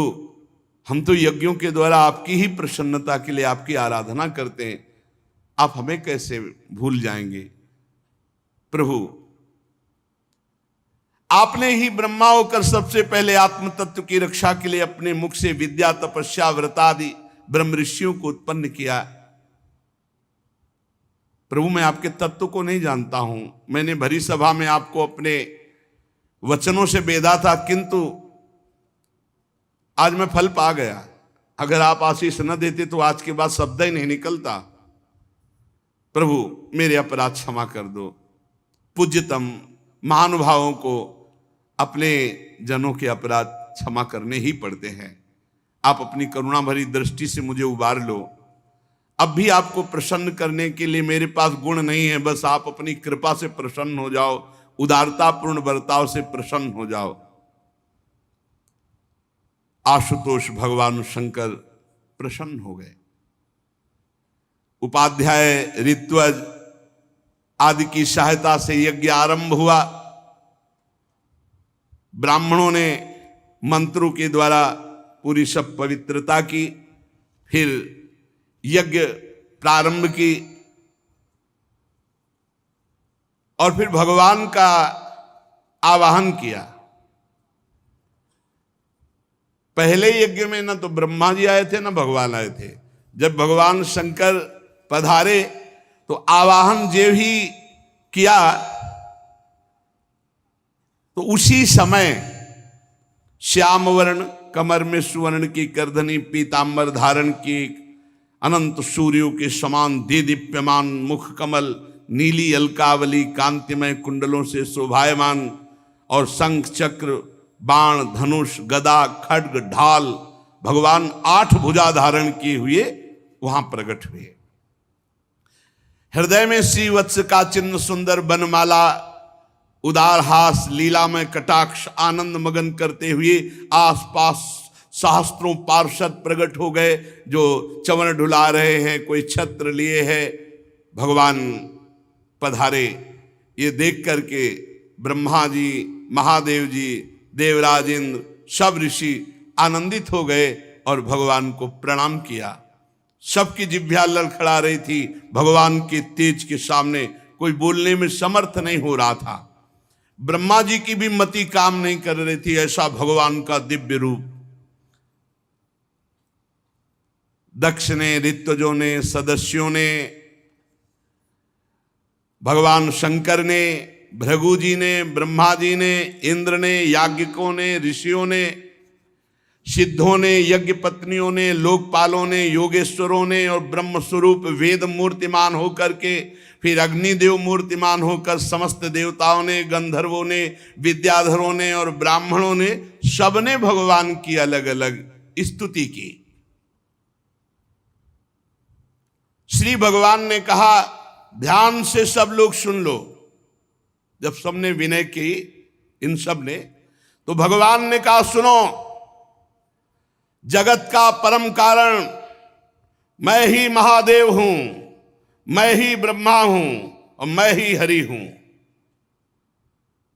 हम तो यज्ञों के द्वारा आपकी ही प्रसन्नता के लिए आपकी आराधना करते हैं, आप हमें कैसे भूल जाएंगे? प्रभु आपने ही ब्रह्मा होकर सबसे पहले आत्म तत्व की रक्षा के लिए अपने मुख से विद्या तपस्या व्रतादि ब्रह्म ऋषियों को उत्पन्न किया। प्रभु मैं आपके तत्व को नहीं जानता हूं। मैंने भरी सभा में आपको अपने वचनों से बेधा था, किंतु आज मैं फल पा गया। अगर आप आशीष न देते तो आज के बाद शब्द ही नहीं निकलता। प्रभु मेरे अपराध क्षमा कर दो। पूज्यतम महानुभावों को अपने जनों के अपराध क्षमा करने ही पड़ते हैं। आप अपनी करुणा भरी दृष्टि से मुझे उबार लो। अब भी आपको प्रसन्न करने के लिए मेरे पास गुण नहीं है, बस आप अपनी कृपा से प्रसन्न हो जाओ, उदारतापूर्ण बर्ताव से प्रसन्न हो जाओ। आशुतोष भगवान शंकर प्रसन्न हो गए। उपाध्याय ऋत्वज आदि की सहायता से यज्ञ आरंभ हुआ। ब्राह्मणों ने मंत्रों के द्वारा पूरी सब पवित्रता की, फिर यज्ञ प्रारंभ की और फिर भगवान का आवाहन किया। पहले यज्ञ में ना तो ब्रह्मा जी आए थे ना भगवान आए थे। जब भगवान शंकर पधारे तो आवाहन जो ही किया तो उसी समय श्याम वर्ण कमर में सुवर्ण की करधनी पीतांबर धारण की अनंत सूर्यों के समान दीदीप्यमान मुख कमल नीली अलकावली कांतिमय कुंडलों से शोभायमान और शंख चक्र बाण, धनुष, गदा, खड्ग, ढाल, भगवान 8 भुजा धारण किए हुए वहां प्रकट हुए। हृदय में श्रीवत्स का चिन्ह, सुंदर बनमाला, उदार हास, लीलामय कटाक्ष, आनंद मगन करते हुए आसपास सहस्त्रों पार्षद प्रकट हो गए, जो चवन ढुला रहे हैं, कोई छत्र लिए है। भगवान पधारे, ये देख करके ब्रह्मा जी, महादेव जी, देवराज इंद्र, सब ऋषि आनंदित हो गए और भगवान को प्रणाम किया। सबकी जिह्वा लड़खड़ा रही थी, भगवान के तेज के सामने कोई बोलने में समर्थ नहीं हो रहा था। ब्रह्मा जी की भी मति काम नहीं कर रही थी, ऐसा भगवान का दिव्य रूप। दक्ष ने, ऋत्विजों ने, सदस्यों ने, भगवान शंकर ने, भृगु जी ने, ब्रह्मा जी ने, इंद्र ने, याज्ञिकों ने, ऋषियों ने, सिद्धों ने, यज्ञ पत्नियों ने, लोकपालों ने, योगेश्वरों ने और ब्रह्म स्वरूप वेद मूर्तिमान होकर के, फिर अग्निदेव मूर्तिमान होकर समस्त देवताओं ने, गंधर्वों ने, विद्याधरों ने और ब्राह्मणों ने, सबने भगवान की अलग अलग स्तुति की। श्री भगवान ने कहा, ध्यान से सब लोग सुन लो। जब सबने विनय की, इन सब ने, तो भगवान ने कहा, सुनो, जगत का परम कारण मैं ही महादेव हूं, मैं ही ब्रह्मा हूं और मैं ही हरि हूं।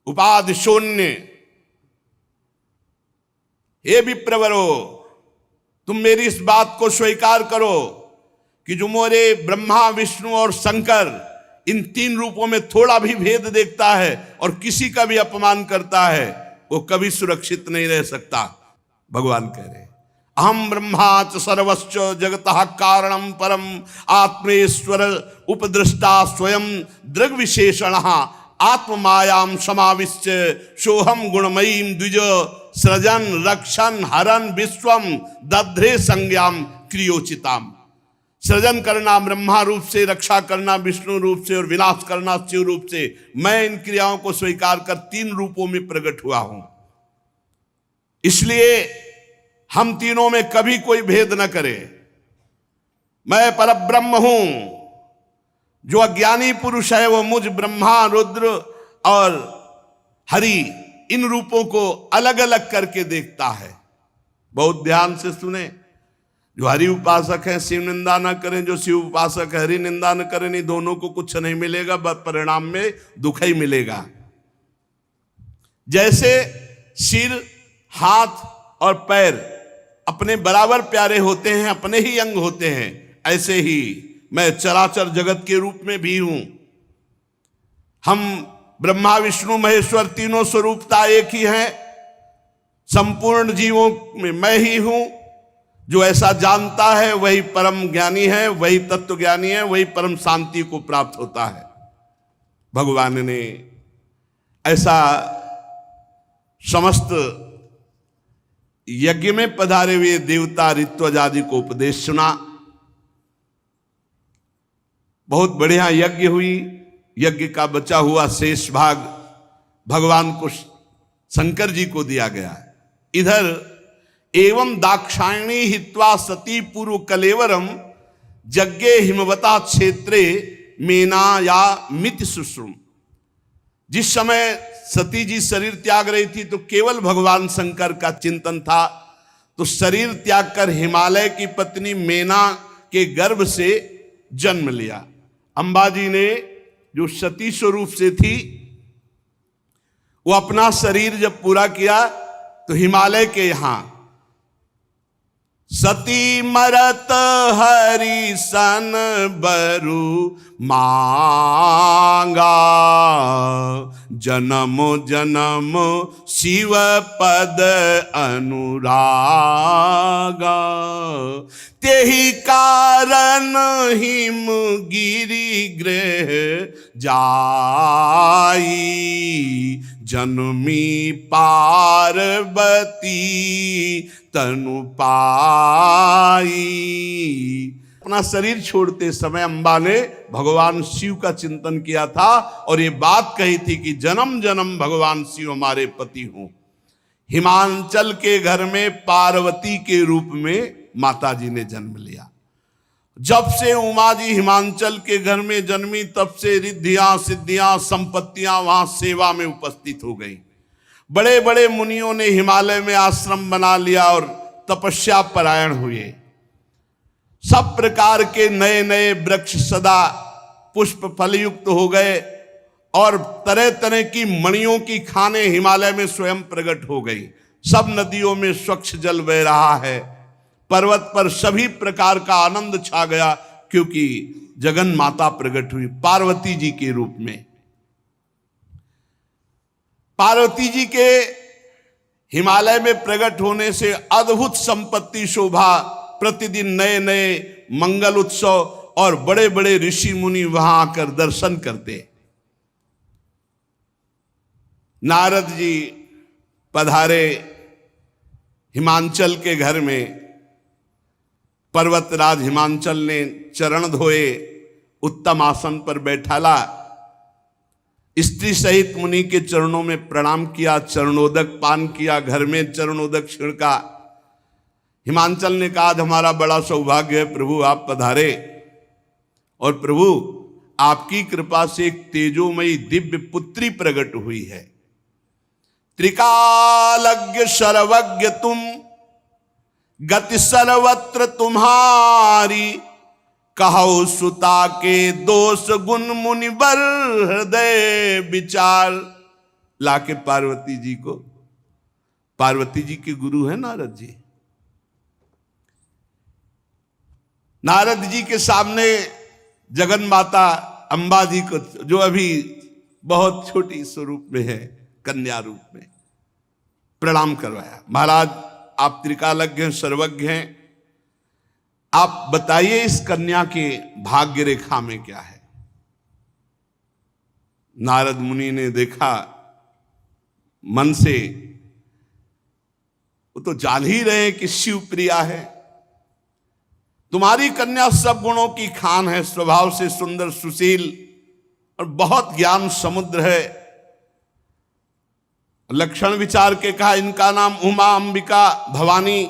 उपाधि शून्य। हे विप्रवरो, तुम मेरी इस बात को स्वीकार करो कि जो मोरे ब्रह्मा, विष्णु और शंकर, इन 3 रूपों में थोड़ा भी भेद देखता है और किसी का भी अपमान करता है, वो कभी सुरक्षित नहीं रह सकता। भगवान कह रहे, अहम ब्रह्मा च सर्वश्च जगतः कारणम परम आत्मेश्वर उपदृष्टा स्वयं दृग विशेषणः आत्ममायाम समाविश्य सोहम गुणमयीम द्विज सृजन रक्षण हरन विश्वम दध्रे संज्ञाम क्रियोचिताम। सृजन करना ब्रह्मा रूप से, रक्षा करना विष्णु रूप से और विनाश करना शिव रूप से, मैं इन क्रियाओं को स्वीकार कर 3 रूपों में प्रकट हुआ हूं। इसलिए हम तीनों में कभी कोई भेद न करे। मैं परब्रह्म हूं। जो अज्ञानी पुरुष है वो मुझ ब्रह्मा, रुद्र और हरि, इन रूपों को अलग अलग करके देखता है। बहुत ध्यान से सुने। जो हरि उपासक है शिव निंदा न करें, जो शिव उपासक है हरि निंदा न करें, नहीं, दोनों को कुछ नहीं मिलेगा, बस परिणाम में दुख ही मिलेगा। जैसे सिर, हाथ और पैर अपने बराबर प्यारे होते हैं, अपने ही अंग होते हैं, ऐसे ही मैं चराचर जगत के रूप में भी हूं। हम ब्रह्मा, विष्णु, महेश्वर तीनों स्वरूपता एक ही है। संपूर्ण जीवों में मैं ही हूं। जो ऐसा जानता है वही परम ज्ञानी है, वही तत्व ज्ञानी है, वही परम शांति को प्राप्त होता है। भगवान ने ऐसा समस्त यज्ञ में पधारे हुए देवता ऋत्विज आदि को उपदेश सुना। बहुत बढ़िया यज्ञ हुई। यज्ञ का बचा हुआ शेष भाग भगवान को, शंकर जी को दिया गया। इधर एवं दाक्षायणी हित्वा सती पूर्व कलेवरम यज्ञे हिमवता क्षेत्रे मेनाया मिति सुश्रुम। जिस समय सती जी शरीर त्याग रही थी तो केवल भगवान शंकर का चिंतन था। तो शरीर त्याग कर हिमालय की पत्नी मेना के गर्भ से जन्म लिया। अंबा जी ने, जो सती स्वरूप से थी, वो अपना शरीर जब पूरा किया तो हिमालय के यहां सती मरत हरि सन बरु मांगा, जन्म जन्म शिव पद अनुरागा। तेहि कारण हिम गिरि गृह जाई, जन्मी पार्वती तनु पाई। अपना शरीर छोड़ते समय अंबा ने भगवान शिव का चिंतन किया था और ये बात कही थी कि जन्म जन्म भगवान शिव हमारे पति हों। हिमांचल के घर में पार्वती के रूप में माता जी ने जन्म लिया। जब से उमा जी हिमांचल के घर में जन्मी तब से रिद्धियां सिद्धियां संपत्तियां वहां सेवा में उपस्थित हो गई। बड़े बड़े मुनियों ने हिमालय में आश्रम बना लिया और तपस्या परायण हुए। सब प्रकार के नए नए वृक्ष सदा पुष्प फलयुक्त हो गए और तरह तरह की मणियों की खाने हिमालय में स्वयं प्रकट हो गई। सब नदियों में स्वच्छ जल बह रहा है। पर्वत पर सभी प्रकार का आनंद छा गया क्योंकि जगन माता प्रकट हुई पार्वती जी के रूप में। पार्वती जी के हिमालय में प्रकट होने से अद्भुत संपत्ति शोभा, प्रतिदिन नए नए मंगल उत्सव और बड़े बड़े ऋषि मुनि वहां आकर दर्शन करते। नारद जी पधारे हिमांचल के घर में। पर्वतराज हिमांचल ने चरण धोए, उत्तम आसन पर बैठाला, स्त्री सहित मुनि के चरणों में प्रणाम किया, चरणोदक पान किया, घर में चरणोदक छिड़का। हिमांचल ने कहा आज हमारा बड़ा सौभाग्य है प्रभु आप पधारे, और प्रभु आपकी कृपा से एक तेजोमयी दिव्य पुत्री प्रकट हुई है। त्रिकालज्ञ सर्वज्ञ तुम, गति सर्वत्र तुम्हारी, कहो सुता के दोष गुण मुनि बर हृदय विचार। लाके पार्वती जी को, पार्वती जी के गुरु है नारद जी। नारद जी के सामने जगन माता अंबा जी को, जो अभी बहुत छोटी स्वरूप में है, कन्या रूप में, प्रणाम करवाया। महाराज आप त्रिकालज्ञ हैं, सर्वज्ञ हैं, आप बताइए इस कन्या के भाग्य रेखा में क्या है। नारद मुनि ने देखा मन से, वो तो जान ही रहे कि शिव प्रिया है। तुम्हारी कन्या सब गुणों की खान है, स्वभाव से सुंदर सुशील और बहुत ज्ञान समुद्र है। लक्षण विचार के कहा इनका नाम उमा, अंबिका, भवानी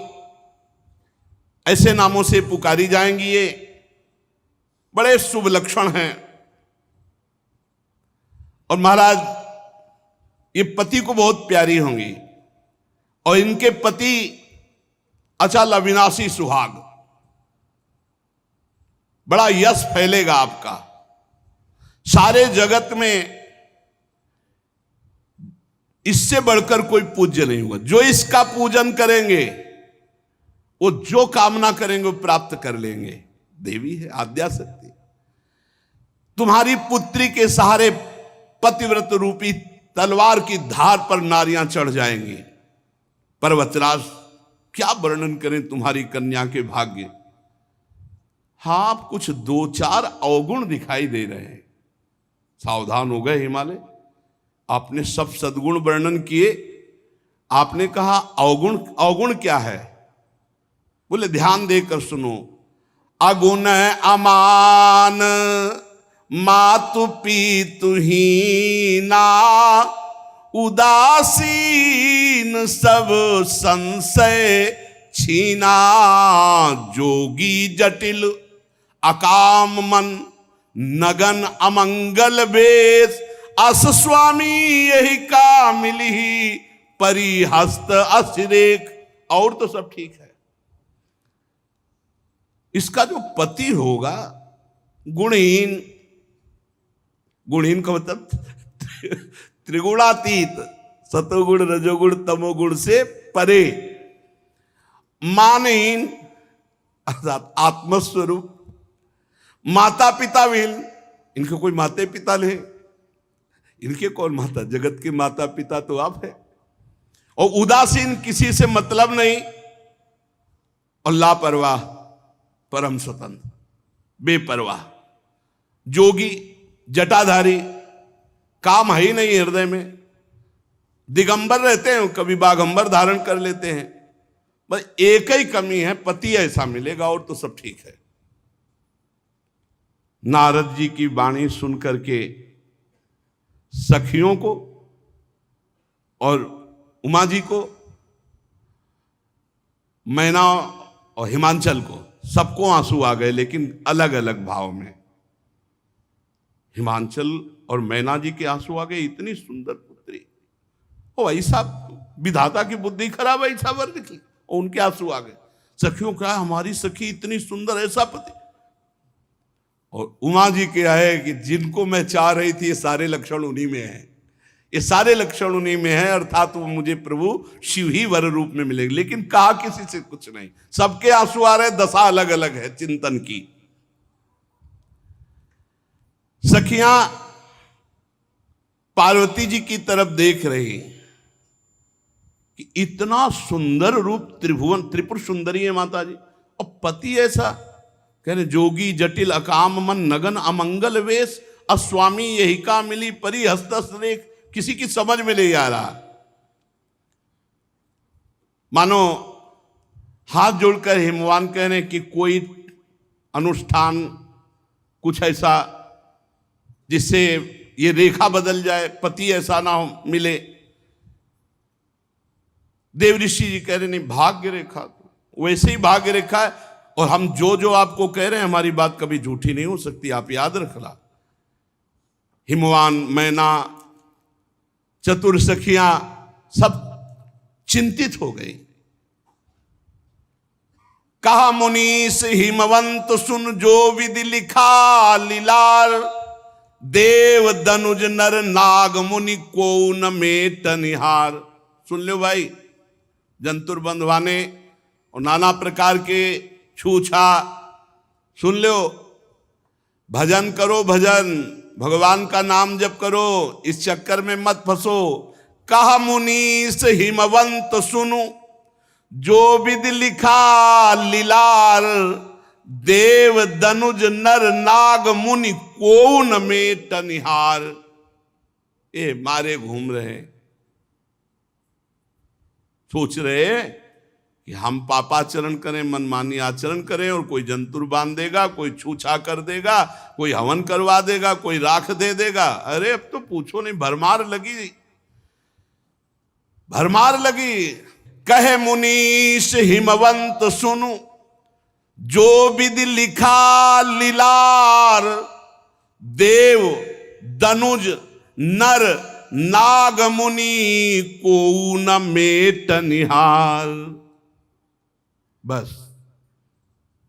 ऐसे नामों से पुकारी जाएंगी। ये बड़े शुभ लक्षण हैं। और महाराज ये पति को बहुत प्यारी होंगी और इनके पति अचल अविनाशी सुहाग, बड़ा यश फैलेगा आपका। सारे जगत में इससे बढ़कर कोई पूज्य नहीं होगा। जो इसका पूजन करेंगे वो जो कामना करेंगे वो प्राप्त कर लेंगे। देवी है, आद्या शक्ति। तुम्हारी पुत्री के सहारे पतिव्रत रूपी तलवार की धार पर नारियां चढ़ जाएंगी। पर्वतराज क्या वर्णन करें तुम्हारी कन्या के भाग्य। हाँ आप कुछ दो चार अवगुण दिखाई दे रहे हैं। सावधान हो गए हिमालय, आपने सब सद्गुण वर्णन किए, आपने कहा अवगुण। अवगुण क्या है? बोले ध्यान देकर सुनो। अगुण अमान, मातु पीतु हीना, उदासीन सब संशय छीना, जोगी जटिल अकाम मन, नगन अमंगल वेश, अस स्वामी यही का मिली, परिहस्त असिरेख। और तो सब ठीक है। इसका जो पति होगा गुणहीन, गुणहीन का मतलब त्रिगुणातीत, सतोगुण रजोगुण तमोगुण से परे, मानहीन अर्थात आत्मस्वरूप, माता पिता विहीन, इनके कोई माता पिता नहीं। इनके कौन माता? जगत के माता पिता तो आप है। और उदासीन, किसी से मतलब नहीं, और लापरवाह, परम स्वतंत्र, बेपरवाह, जोगी, जटाधारी, काम है ही नहीं हृदय में, दिगंबर रहते हैं, कभी बागंबर धारण कर लेते हैं। बस एक ही कमी है, पति ऐसा मिलेगा, और तो सब ठीक है। नारद जी की वाणी सुन करके सखियों को और उमा जी को मैना और हिमांचल को, सबको आंसू आ गए, लेकिन अलग अलग भाव में। हिमांचल और मैना जी के आंसू आ गए, इतनी सुंदर पुत्री, ओ ऐसा विधाता की बुद्धि खराब, ऐसा वर निकली, और उनके आंसू आ गए। सखियों का हमारी सखी इतनी सुंदर, ऐसा पति। और उमा जी क्या है कि जिनको मैं चाह रही थी ये सारे लक्षण उन्हीं में है, ये सारे लक्षण उन्हीं में है, अर्थात वो मुझे प्रभु शिव ही वर रूप में मिलेंगे। लेकिन कहा किसी से कुछ नहीं, सबके आंसू आ रहे, दशा अलग अलग है चिंतन की। सखियां पार्वती जी की तरफ देख रही कि इतना सुंदर रूप, त्रिभुवन त्रिपुर सुंदरी है माता जी, और पति ऐसा कह रहे, जोगी जटिल अकाम मन नगन अमंगल वेश, अस्वामी यही का मिली परी हस्तरेख। किसी की समझ में नहीं आ रहा, मानो हाथ जोड़कर हिमवान कह रहे कि कोई अनुष्ठान, कुछ ऐसा जिससे ये रेखा बदल जाए, पति ऐसा ना हो मिले। देव ऋषि जी कह रहे नहीं, भाग्य रेखा तो वैसे ही भाग्य रेखा है, और हम जो जो आपको कह रहे हैं हमारी बात कभी झूठी नहीं हो सकती, आप याद रखना। हिमवान, मैना, चतुर सखियां सब चिंतित हो गई। कहा मुनीस हिमवंत सुन जो विधि लिखा लीलार, देव दनुज नर नाग मुनि को न मेट निहार। सुन लो भाई, जंतुर बंधवाने और नाना प्रकार के छूछा सुन लो, भजन करो, भजन भगवान का नाम जप करो, इस चक्कर में मत फंसो। कहा मुनीस हिमवंत सुनु जो विधि लिखा लीलार, देव दनुज नर नाग मुनि को न मेट निहार। ये मारे घूम रहे, सोच रहे कि हम पापाचरण करें, मनमानी आचरण करें, और कोई जंतुर बांध देगा, कोई छूछा कर देगा, कोई हवन करवा देगा, कोई राख दे देगा। अरे अब तो पूछो नहीं, भरमार लगी, भरमार लगी। कहे मुनीश हिमवंत सुनु जो विधि लिखा लीलार, देव दनुज नर नाग मुनि को न मेट निहार। बस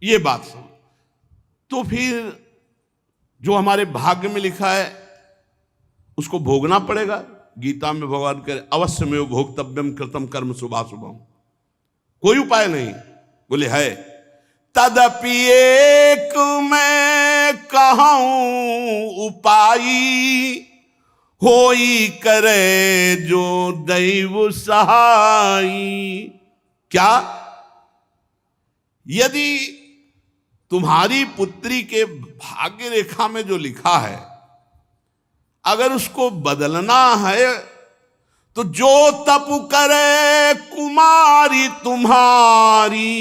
ये बात सुन, तो फिर जो हमारे भाग्य में लिखा है उसको भोगना पड़ेगा। गीता में भगवान कह रहे अवश्य में भोक्तव्यम कृतम कर्म शुभाशुभम, कोई उपाय नहीं। बोले है, तदपि एक मैं कहूं उपाय, होई करे जो दैव सहाय। क्या? यदि तुम्हारी पुत्री के भाग्य रेखा में जो लिखा है अगर उसको बदलना है तो जो तप करे कुमारी तुम्हारी,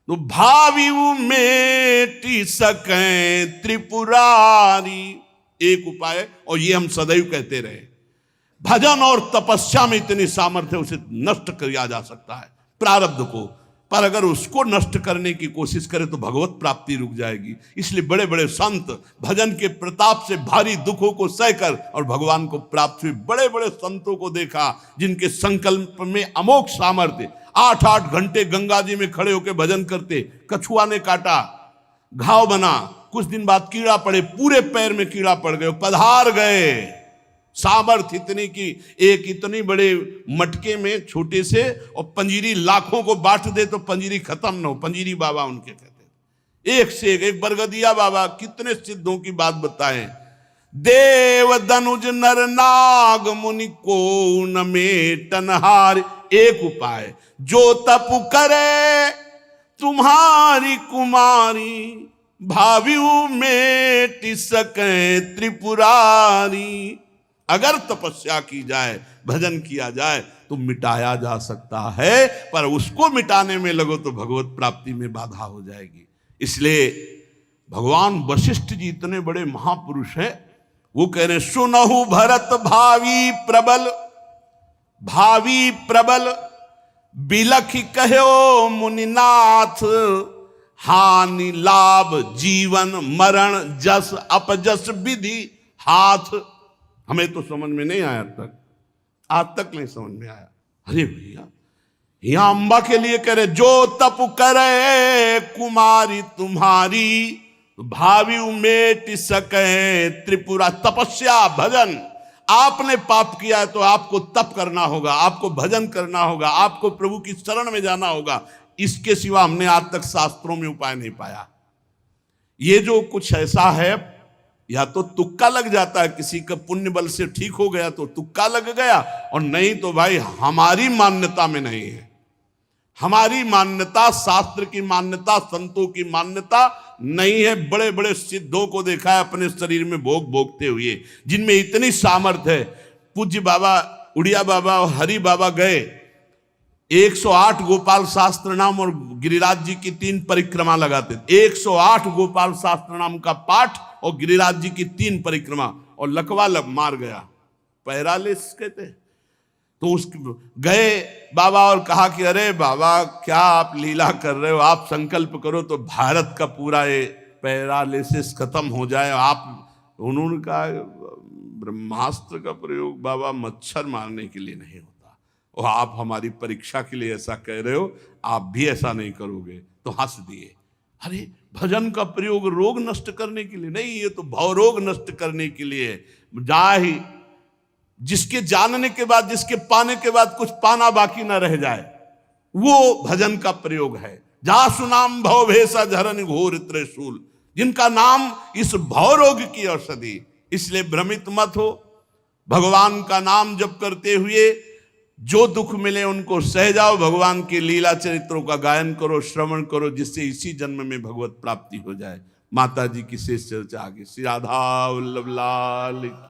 तो भावी मेटी सके त्रिपुरारी। एक उपाय, और ये हम सदैव कहते रहे, भजन और तपस्या में इतनी सामर्थ्य, उसे नष्ट किया जा सकता है प्रारब्ध को, पर अगर उसको नष्ट करने की कोशिश करें तो भगवत प्राप्ति रुक जाएगी। इसलिए बड़े बड़े संत भजन के प्रताप से भारी दुखों को सहकर और भगवान को प्राप्त हुए बड़े बड़े संतों को देखा, जिनके संकल्प में अमोघ सामर्थ्य। 8-8 घंटे गंगा जी में खड़े होकर भजन करते, कछुआ ने काटा, घाव बना, कुछ दिन बाद कीड़ा पड़े, पूरे पैर में कीड़ा पड़ गए, पधार गए। सामर्थ्य इतनी की एक इतनी बड़े मटके में छोटे से, और पंजीरी लाखों को बांट दे तो पंजीरी खत्म न हो। पंजीरी बाबा उनके कहते, एक से एक बरगदिया बाबा, कितने सिद्धों की बात बताएं। देव दनुज नर नाग मुनि को न मेटनहार। एक उपाय, जो तप करे तुम्हारी कुमारी, भावी मेट सके त्रिपुरारी। अगर तपस्या की जाए, भजन किया जाए तो मिटाया जा सकता है, पर उसको मिटाने में लगो तो भगवत प्राप्ति में बाधा हो जाएगी। इसलिए भगवान वशिष्ठ जी इतने बड़े महापुरुष हैं, वो कह रहे सुनहु भरत भावी प्रबल, भावी प्रबल बिलखि कहो मुनिनाथ, हानि लाभ जीवन मरण जस अपजस विधि हाथ। हमें तो समझ में नहीं आया तक, आज तक नहीं समझ में आया। अरे भैया, यहां अम्बा के लिए करे, जो तप करे कुमारी तुम्हारी, भावी उमेट सके त्रिपुरा। तपस्या भजन, आपने पाप किया है तो आपको तप करना होगा, आपको भजन करना होगा, आपको प्रभु की शरण में जाना होगा। इसके सिवा हमने आज तक शास्त्रों में उपाय नहीं पाया। ये जो कुछ ऐसा है, या तो तुक्का लग जाता है, किसी का पुण्य बल से ठीक हो गया तो तुक्का लग गया, और नहीं तो भाई हमारी मान्यता में नहीं है। हमारी मान्यता, शास्त्र की मान्यता, संतों की मान्यता नहीं है। बड़े बड़े सिद्धों को देखा है अपने शरीर में भोग भोगते हुए, जिनमें इतनी सामर्थ्य है। पूज्य बाबा उड़िया बाबा और हरि बाबा गए, 108 गोपाल शास्त्र नाम और गिरिराज जी की 3 परिक्रमा लगाते थे। 108 गोपाल शास्त्र नाम का पाठ और गिरिराज जी की 3 परिक्रमा, और लकवा मार गया, पैरालिस कहते। तो उस गए बाबा और कहा कि अरे बाबा क्या आप लीला कर रहे हो, आप संकल्प करो तो भारत का पूरा ये पैरालिसिस खत्म हो जाए। आप, उन्होंने कहा ब्रह्मास्त्र का प्रयोग बाबा मच्छर मारने के लिए नहीं होता, और आप हमारी परीक्षा के लिए ऐसा कह रहे हो, आप भी ऐसा नहीं करोगे। तो हंस दिए। अरे भजन का प्रयोग रोग नष्ट करने के लिए नहीं, ये तो भव रोग नष्ट करने के लिए है। जिसके जानने के बाद, जिसके पाने के बाद कुछ पाना बाकी ना रह जाए, वो भजन का प्रयोग है। जा सुनाम भव भेषा झरन घोर त्रिशूल, जिनका नाम इस भव रोग की औषधि। इसलिए भ्रमित मत हो, भगवान का नाम जप करते हुए जो दुख मिले उनको सह जाओ। भगवान के लीला चरित्रों का गायन करो, श्रवण करो, जिससे इसी जन्म में भगवत प्राप्ति हो जाए। माता जी की शेष चर्चा आगे। श्री राधा वल्लभ लाल।